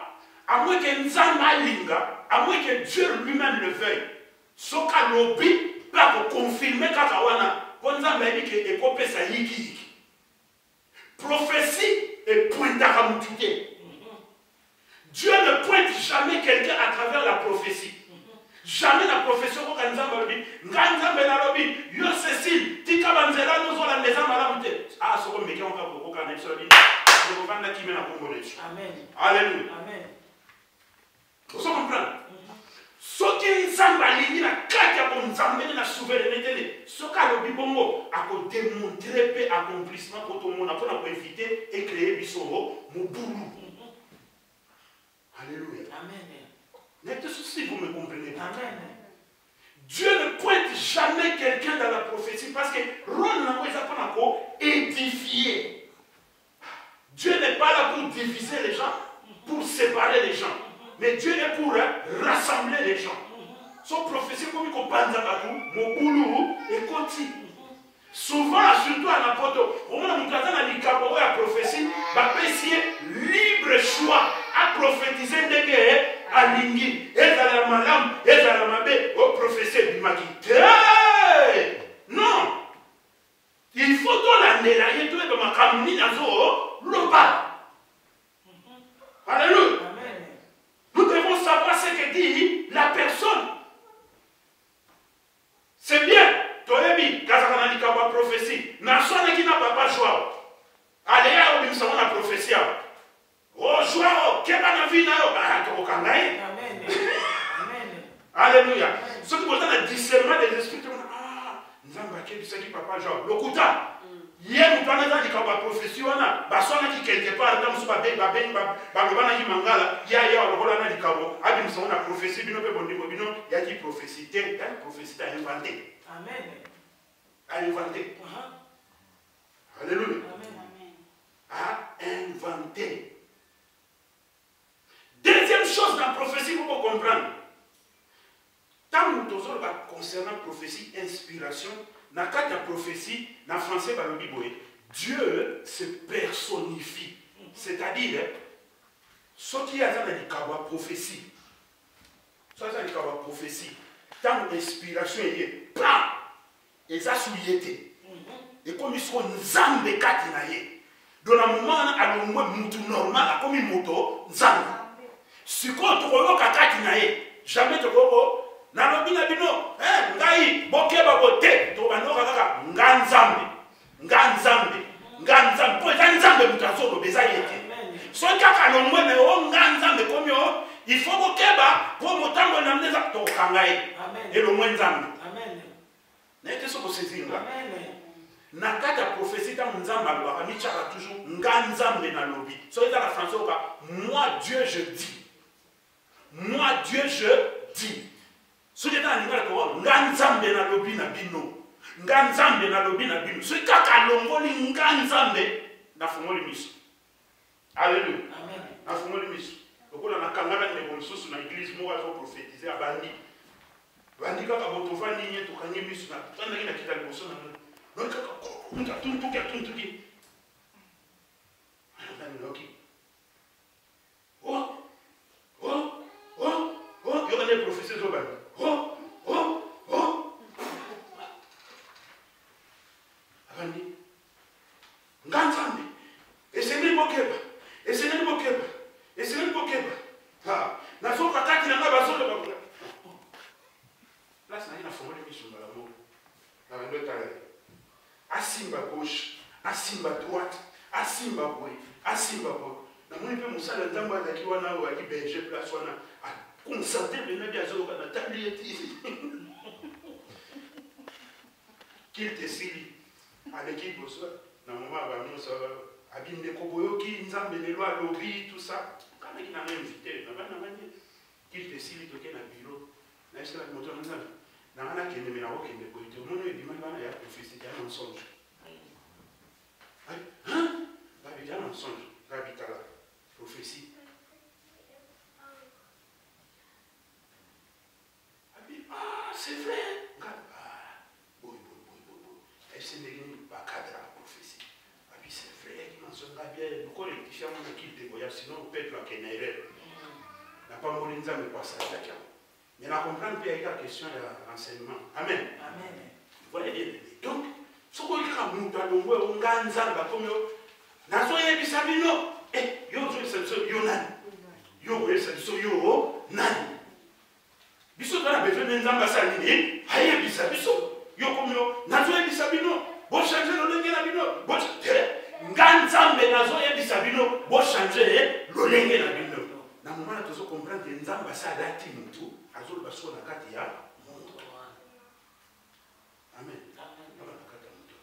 À moins que Nzamba alinga, à moins que Dieu lui-même le veuille. Soka lobi pas confirmer kakawana konzamba yiki ekopesa yiki. Prophétie et pointaka mutuke. Dieu ne pointe jamais quelqu'un à travers la prophétie. Jamais la prophétie ko kanzamba lobi nganzamba na lobi yo Cécile tika banzela nozo la nzamba la mute. Soko meke on ka ko kana biso lobi. Ko vanda kimena kombo lecho. Amen. Alléluia. Amen. Vous comprenez? Ce qui nzamba lingi na kati ya bonzambeli na souveraineté soka lobi bongo ako démontrer pe accomplissement ko to mona pona ko éviter et créer bisoro mobulu. Alléluia. Amen. N'êtes si vous me comprenez pas. Amen. Dieu ne pointe jamais quelqu'un dans la prophétie parce que rôle na koza pona ko édifier. Dieu n'est pas là pour diviser les gens, pour séparer les gens. Mais Dieu est pour rassembler les gens. Son prophétie, comme il comprend mon boulot et koti. Souvent, surtout à n'importe où, on a la prophétie, libre choix à prophétiser des guerres, à l'ingui, et à la malam, et à la mabé, au prophétie du maquis. Non! Il faut que la nélaye, tout le ma camini, le bas. Alléluia! Nous devons savoir ce que dit la personne. C'est bien. Toyebi, Kazakana Likaba prophétie. Nasona qui n'a pas joie. Allez, nous sommes la prophétie. Oh, joie, Kebana Vina, Amen. Alléluia. Ce qui est le discernement des esprits, nous avons marqué ce qui papa Joie. Lokuta. Hier, nous parlons de la prophétie, basona qui quelque part, dans ce babé, babana qui mangala, ya, on a dit kabo, abim son la prophétie, bino pe bondi bino, ya qui prophétie, prophétie à inventer. Amen. À inventer. Alléluia. À inventer. Deuxième chose dans la prophétie, pour vous comprendre. Tant que nous avons concernant prophétie, inspiration, dans le cadre de la prophétie, dans le français, Dieu se personnifie. C'est-à-dire, ce qui a dans les prophétie, ça c'est une prophétie, tant d'inspiration est plan, et ça souillé. Et comme ils sont nzambe katinaye, dans le moment où on a un normal, comme une moto, nzambe. Si on a katinaye, jamais tu peux na lobi na bino, ngai bokeba bote, to banoka kaka nganzambe, nganzambe, nganzambe, po nzambe mutazo lobeza yete. So kaka longwe me o nganzambe komyo, il faut bokeba pour motango na mneza to kangai. Et le moins nzambe. Amen. N'était ce que c'est zinga. Amen. Na kata prophétie ta nzambe alobaka mi tchaka toujours nganzambe na lobi. So eza la français oka moi Dieu je dis. Moi Dieu je dis. Ce qui est dans l'Ingal, Nganzambe na lobi na bino. Nganzambe na lobi na bino. Ce qui est à l'ongoli, Nganzambe na fumoli miso. Alléluia. Amen. Na fumoli miso. Donc on a kangana de bonsous na église moi à prophétiser à bandi. Bandi kaka botova ninye to kanye miso na. Tana ina kita liboso na. Non kaka kunta tuntuki. Ana loki. Oh. Il y a des prophéties au bas. Avandi. Nganzambe. Et c'est ni bokeba. Ah, na so kakati na bazo de bakula. Là ça ina fomo de mission dans l'amour. Na vendo tale. Asimba gauche, asimba droite, asimba boy, asimba boy. Na moni pe musala nzambo azaki wana wa ki berger place wana. Concentré le nez à la tablette qu'il te sili avec qui bosse na moment va nous ça abim de koboyo qui nzambe ne loi lobby tout ça quand il n'a même invité na bana mani qu'il te sili toke na bureau na est-ce que la moto nzambe na ana kende me na okende ko ite mono e bima bana ya prophétie ya mensonge hein la vie ya mensonge la vie la prophétie. Ah, c'est vrai. Boy. Elle n'est pas cadre à la prophétie. Ah oui, c'est vrai qu'il mentionne bien. Pourquoi les petits chiens ont quitté voyage, sinon peut-être la Kénéré. N'a pas mourir de mais pas ça. Mais la comprendre, puis il y a la question de l'enseignement. Amen. Amen. Vous voyez bien. Donc, ce qu'on dit quand nous allons voir, on gagne ça, comme yo. Nazo yebisabino. Eh, yo nan. Yo nan. Biso dans la besoin de nzamba salini, haye bisa biso. Yo komyo, nazo yebisa bino, bo changer lolenge na bino, bo nganzambe nazo yebisa bino, bo changer lolenge na bino. Na moment tozo comprendre que nzamba sa dati mutu, azo baso na kati ya mutu. Amen. Amen. Nakata mutu.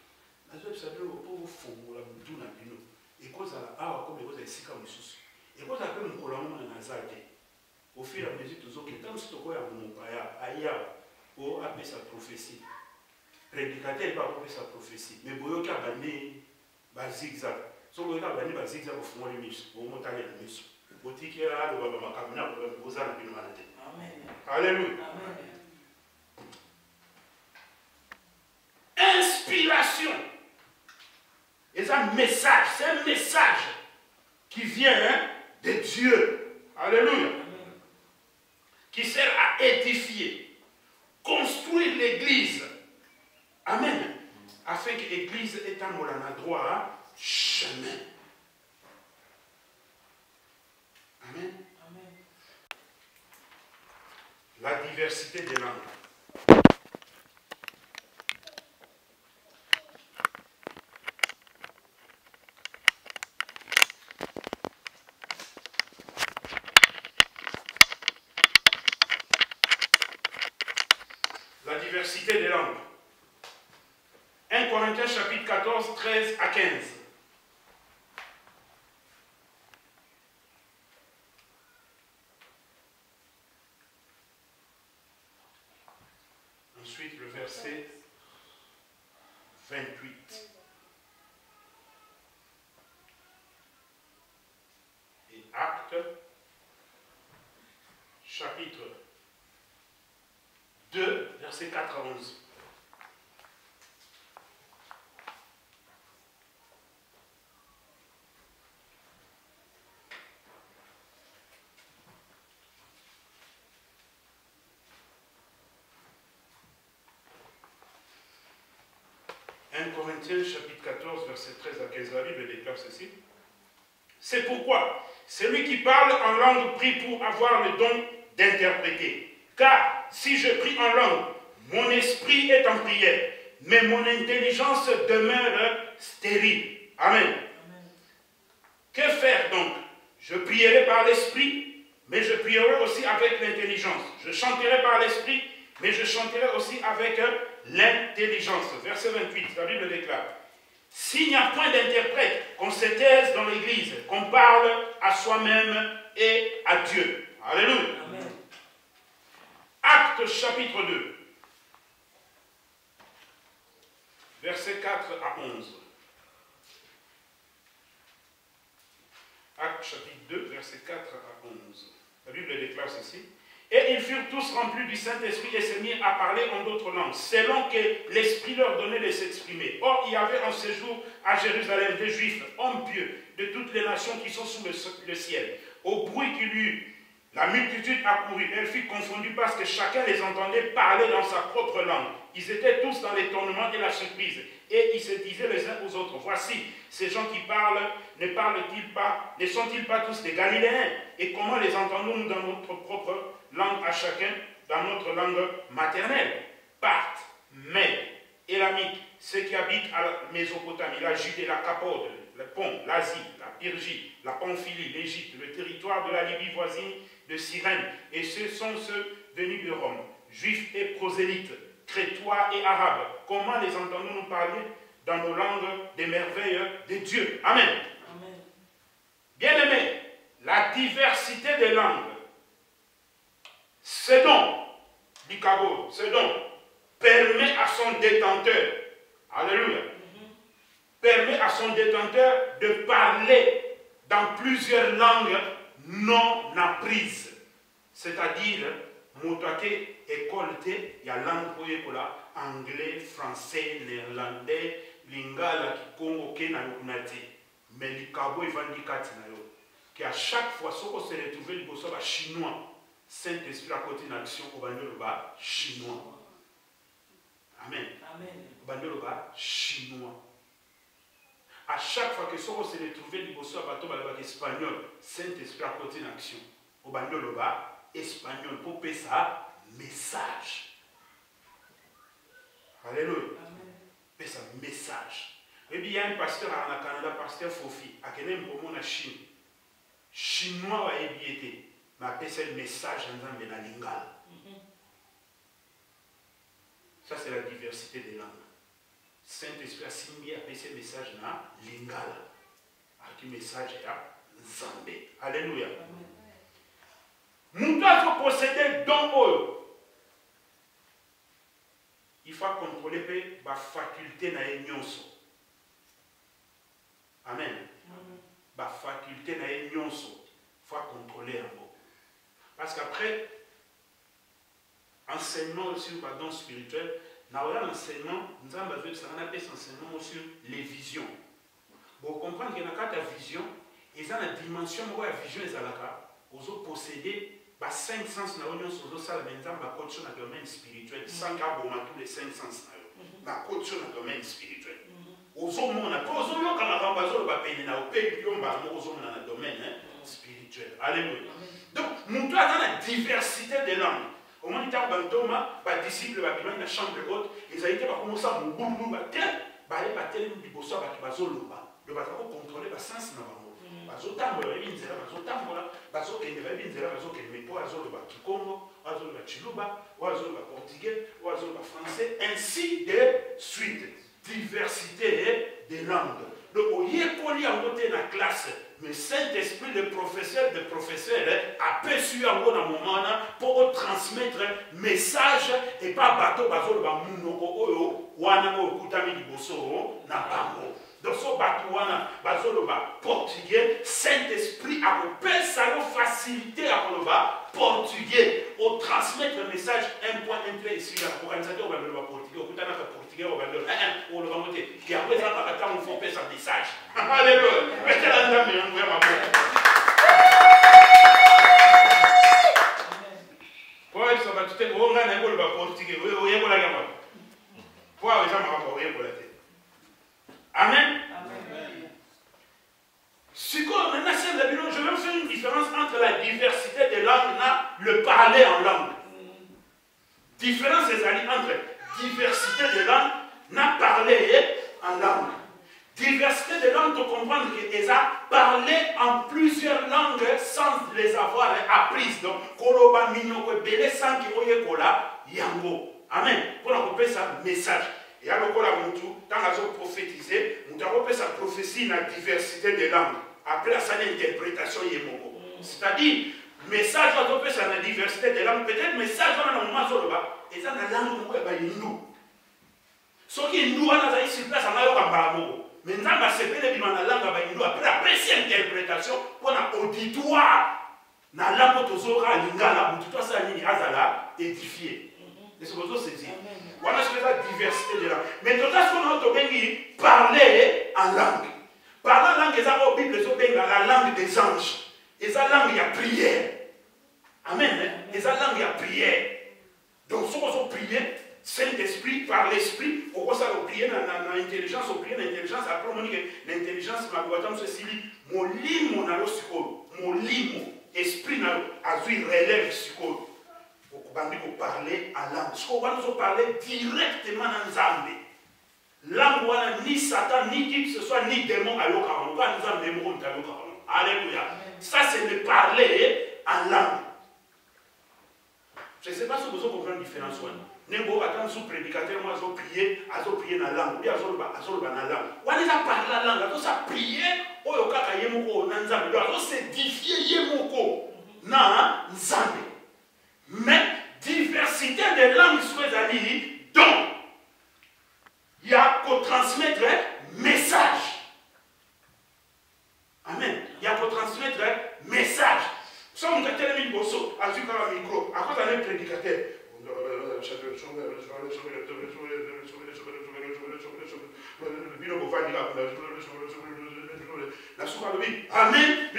Nazo yebisa bino po fongola mutu na bino. Ekozala awa comme ekozala esika mosusu. Ekozala pe mukolo mona nazate. Au fur et à mesure, tout ce qui est dans ce qu'on a pour appeler sa prophétie. Prédicateur pas appeler sa prophétie. Mais pour qu'il y a un zigzag. Si vous avez un zigzag, vous faites un mission. Vous montez le mission. Vous dites qu'il y a un Alléluia. Inspiration. Et c'est un message qui vient de Dieu. Alléluia. Qui sert à édifier, construire l'église. Amen. Afin que l'église ait un droit chemin. Amen. Amen. La diversité des langues. Diversité des langues. 1 Corinthiens chapitre 14, 13 à 15. Ensuite le verset 28. Et Actes chapitre 2, verset 4 à 11. 1 Corinthiens chapitre 14, verset 13 à 15, la Bible déclare ceci. C'est pourquoi celui qui parle en langue prie pour avoir le don d'interpréter. Car si je prie en langue, mon esprit est en prière, mais mon intelligence demeure stérile. Amen. Amen. Que faire donc? Je prierai par l'esprit, mais je prierai aussi avec l'intelligence. Je chanterai par l'esprit, mais je chanterai aussi avec l'intelligence. Verset 28, la Bible déclare. S'il n'y a point d'interprète, qu'on se taise dans l'église, qu'on parle à soi-même et à Dieu. Alléluia. Amen. Actes chapitre 2, versets 4 à 11. Actes chapitre 2, versets 4 à 11. La Bible déclare ceci. Et ils furent tous remplis du Saint-Esprit et se mirent à parler en d'autres langues, selon que l'Esprit leur donnait de s'exprimer. Or, il y avait en ce jour à Jérusalem des Juifs, hommes pieux, de toutes les nations qui sont sous le ciel. Au bruit qu'il eut, la multitude accourut. Elle fut confondue parce que chacun les entendait parler dans sa propre langue. Ils étaient tous dans l'étonnement et la surprise. Et ils se disaient les uns aux autres, voici, ces gens qui parlent, ne sont-ils pas tous des Galiléens? Et comment les entendons-nous dans notre propre langue à chacun, dans notre langue maternelle? Parthes, Mèdes, Élamites, ceux qui habitent à la Mésopotamie, la Judée, la Capode, le Pont, l'Asie, la Pyrgie, la Pamphylie, l'Égypte, le territoire de la Libye voisine de Cyrène, et ce sont ceux venus de Rome, juifs et prosélytes, crétois et arabes. Comment les entendons-nous parler dans nos langues des merveilles de Dieu? Amen. Amen. Bien-aimés, la diversité des langues, ce don, l'Ikago, ce don, permet à son détenteur, alléluia, permet à son détenteur de parler dans plusieurs langues non apprises. C'est-à-dire, motoake école te ya langue poyekola anglais, français, néerlandais, lingala kikongo ke na yokunati. Mais l'Ikabo evandikati na yo. Qu'à chaque fois, ce qu'on se retrouve liboso ba chinois, Saint-Esprit à côté d'action au bandolo ba chinois. Amen. Amen. Au bandolo ba chinois. À chaque fois que ce qu'on se retrouve liboso ba to ba espagnol, Saint-Esprit à côté d'action au bandolo ba espagnol pour payer ça message. Alléluia. Payer ça message. Et bien il y a un pasteur en Canada, pasteur Fofi, à qui même pour mon Chine. Chinois a ébiété, mais appelle ça message en dans lingala. Ça c'est la diversité des langues. Saint-Esprit a signé appelle ce message dans lingala. Avec un message à Zambé. Alléluia. Nous devons posséder don. Il faut contrôler la faculté na nyonso. Amen. La faculté na nyonso. Il faut contrôler un mot. Parce qu'après, enseignement sur le don spirituel, nous avons un enseignement, nous avons un enseignement sur les visions. Pour comprendre qu'il y a une vision, il y a une dimension où la vision est à la carte. Vous possédez 5 sens na union sur le dans le domaine spirituel, sans qu'aboma tous les 5 sens na coach dans le domaine spirituel. Aux hommes, on a pas aux hommes quand on a besoin de payer na au pays puis on va aux hommes dans le domaine spirituel. Alléluia. Donc, nous avons la diversité des langues. Au moment où Thomas, les disciples de la chambre haute, ils ont été commencé à mourir, ils ont contrôler le sens na bazotambola ebinzela bazotambola bazokende babinzela bazokende mepo azoloba kikongo azoloba chiluba azoloba portugais azoloba français ainsi de suite. Diversité des langues. Donc oyekoli yango te na classe mais Saint-Esprit le professeur de professeurs a perçu yango na moment pour transmettre message et pas bateau bazoloba munoko oyo wana oyo kutami liboso na bango. Dans ce batouana, bazoloba portugais, Saint-Esprit a coupé sa facilité à l'oba portugais, au transmettre le message un point entré ici, l'organisateur va le portugais, au bout d'un portugais, on va le on le va monter. Et après ça, on faut faire sa message. Alléluia. Mettez la dame et on va ma pour ça va tout être on va portugais, oui, oui, on va la gamme. Pour ça, on va pour la tête. Amen. Amen. Maintenant, je vais faire une différence entre la diversité des langues et le parler en langue. Différence entre diversité des langues et parler en langue. Diversité des langues, de comprendre qu'ils ont parlé en plusieurs langues sans les avoir apprises. Donc, koloba minoko belé sans que oye kola yango. Amen. Pour qu'on ça message. Et alors, quand on a prophétisé, on a fait sa prophétie dans la diversité des langues. Après, ça l'interprétation yemoko. C'est-à-dire, message on a fait ça dans la diversité des langues. Peut-être message on a un moment sur le bas. Et ça, dans la langue, on a hindou. Ce qui est hindou, on a sur place, on a eu un balamoko. Maintenant, on a séparé dans la langue hindou. Après cette interprétation, on a auditoire. Dans la langue, on a lingala, tout ça, on a édifié. Et c'est pour ça que c'est dit. On a ce que la diversité de langue. Mais tout ça, on a parler en langue. Parler en langue, c'est la Bible, c'est la langue des anges. Et sa langue, il y a prière. Amen. Et sa langue, il y a prière. Donc, si on prie, Saint-Esprit, par l'Esprit, on va prier dans l'intelligence, on prie dans l'intelligence. Après, on dit que l'intelligence, c'est mon limo, mon limo, esprit, azui relève psycho. On va parler en langue. On va nous parler directement dans Zambé. Langue, ni Satan, ni qui que ce soit, ni démon à l'ocaron. On va nous en démon à l'ocaron. Alléluia. Ça, c'est de parler en langue. Je ne sais pas si vous comprenez la différence. Nebo attend sous prédicateur, moi, je prier dans la langue. Je prier dans la langue. On a parlé la langue. On a prié. On a yemoko dans Zambé. On a s'édifié yemoko dans Zambé. Mais diversité de langues soit ali, donc il y a qu'à transmettre message. Amen. Il y a qu'à transmettre message. Si on a tel micro, à ce micro, à cause d'un prédicateur. Amen.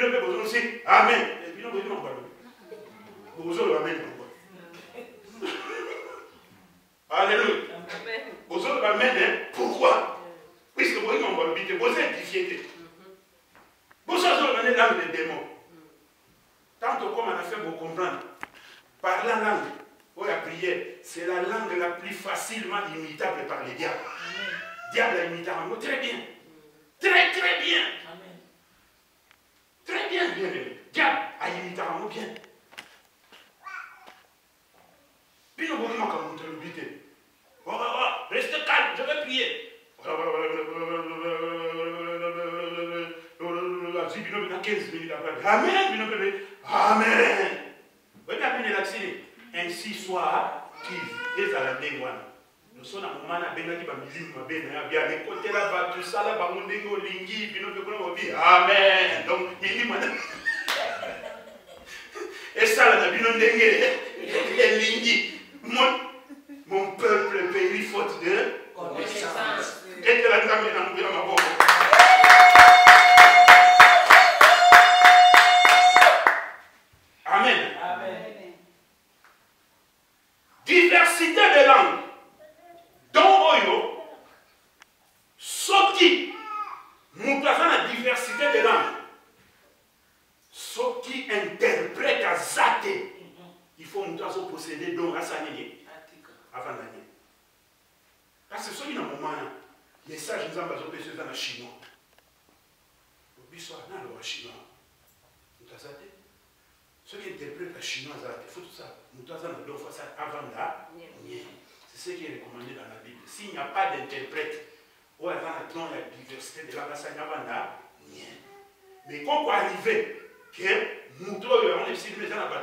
Amen. Alléluia. Vous autres, amen. Pourquoi? Puisque vous avez un vous êtes édifié. Vous avez l'âme des démons. Tant que comme on a fait pour comprendre, par la langue, ou la prière, c'est la langue la plus facilement imitable par les diables. Diable a imité un mot très bien. Très, très bien. Très bien, bien aimé. Diable a imité un mot bien. Puis nous voulons comme nous te restez calme, je vais prier. Amen. Amen. Ainsi soit-il. Et à la dégoûte. Nous sommes à un moment où nous avons bien les côtés là-bas, tout ça là-bas, nous avons lingi, puis nous avons dit Amen. Donc, et ça là, nous avons dit lingi. Mon peuple périt faute de connaissance. Et de la grande dans ma boca. Amen. Amen. Diversité de langues. Dans Oyo, ce qui nous présente la diversité de langues, ce qui interprète à Zate, il faut nous posséder dans la Sanini avant l'année. Parce que ce qui est un moment, les sages nous ont besoin dans le chinois. Le bissoir, dans le chinois, nous avons Zate. Ceux qui interprètent le chinois, il faut tout ça. Nous avons ça avant l'année. C'est ce qui est recommandé dans la Bible. S'il n'y a pas d'interprète, ou avant la diversité de la race, il n'y a pas d'année. Mais quand on arrive, que nous devons, on est si nous avons la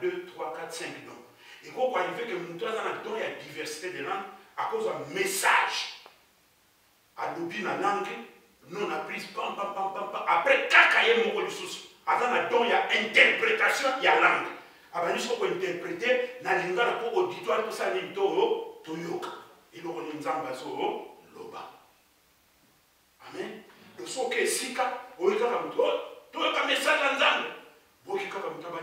2, 3, 4, 5 dons. Et quand on arrive, que nous devons il y a diversité de langues à cause d'un message. À l'oubli la langue, nous on a pris pam, pam, pam, pam, pam. Après, kakaye moko lisusu. Avant la don, il y a interprétation, il y a langue. Avant nous sommes interpréter, na lingala pour auditoire tout ça ni toro toyoka. Et nous on nzamba so loba. Amen. Le so ke sika, oyeka ka muto, toyoka message en nzambe. Boki ka muto ba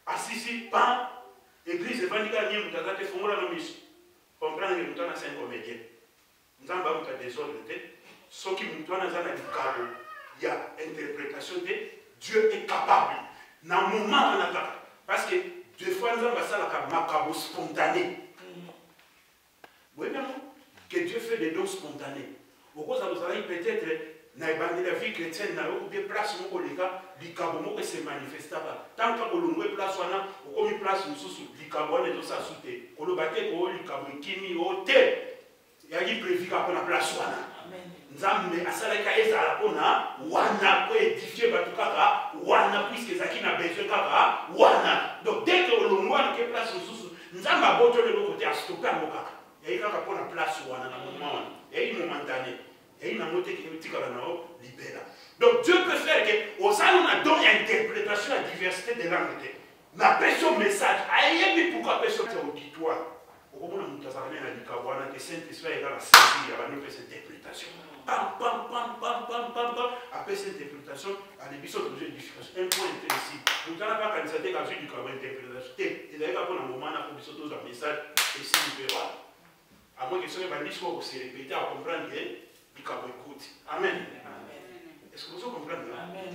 Assisi, pan, Église évangélique n'y mutaza te fongola no miso. Comprendre que mutana c'est un comédien. Nzamba muta désordre te. Soki mutana za na likabo ya interprétation de Dieu est capable. Na moment na kaka. Parce que des fois nzamba sala ka makabo spontané. Oui bien que Dieu fait des dons spontanés. Pourquoi ça vous arrive peut-être na la vie chrétienne na ou bien place moko leka likabo moko se manifesta pas. Tant que olongwe place wana ou comme place mususu likabo ne do sa souté. Kolobate ko likabo kimi o te. Ya yi prévu ka na place wana. Amen. Nzambe asalaka ezala pona wana ko édifier batu kaka wana puisque zaki na besoin kaka wana. Donc dès que olongwa ke place mususu nzamba boto le côté a stopper mokaka. Ya yi kaka pona place wana na moment wana. Ya yi momentané. Et il n'a monté qu'il y a libéra. Donc Dieu peut faire que, aux années, on a donné interprétation à la diversité des langues. Na personne message. Aïe, pourquoi personne auditoire? Au moment où nous avons dit que Saint-Esprit est dans la saisie, il y a une interprétation. Pam, pam, pam, pam, pam, pam, pam. Après cette interprétation, à l'épisode de l'édification, un point intéressant. Nous n'avons pas quand c'était quand du travail d'interprétation. Et d'ailleurs, pour un moment, on a publié un message et c'est libéral. À moins que ce soit un discours qui s'est répété à comprendre que écoute. Amen. Est-ce que vous comprenez? Amen.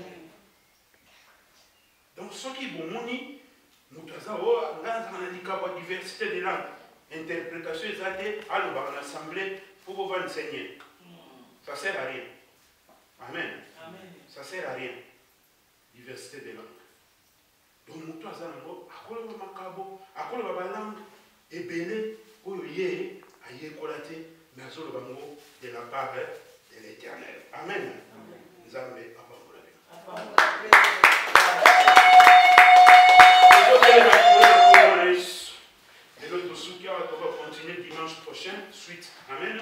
Donc, ce qui est bon, nous avons une diversité de langues. Interprétation, ils ont à l'assemblée pour vous enseigner. Ça ne sert à rien. Amen. Ça ne sert à rien. Diversité de langues. Donc, nous avons une langue et belle pour y aller, mais de la part de l'Éternel. Amen. Nzambe et l'autre soutien, on va continuer dimanche prochain. Suite. Amen.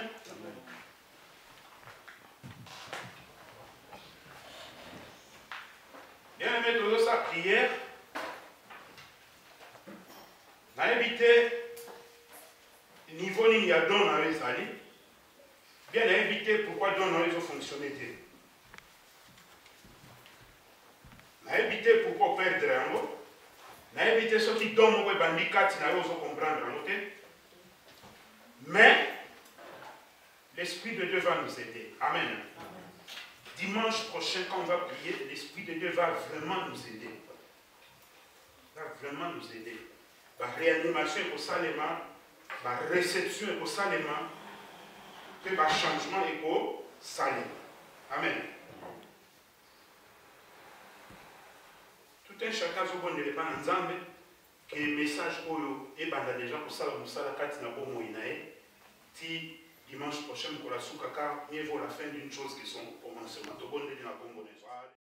Bien aimé, de sa prière. On a évité niveau il y a don dans les années. Bien éviter pourquoi don dans les fonctionner. On a évité pourquoi perdre un mot. On a évité ceux qui donnent au bandicat, on a comprendre. Mais l'Esprit de Dieu va nous aider. Amen. Dimanche prochain, quand on va prier, l'Esprit de Dieu va vraiment nous aider. Va vraiment nous aider. La réanimation pour ça, la réception pour ça, que le changement est pour ça. Amen. Tout un chacun ne dépend de Nzambe que le message est déjà pour ça, pour ça, la carte n'a pas moyen. Dimanche prochain, pour la soukaka, mieux vaut la fin d'une chose qui sont au commencement.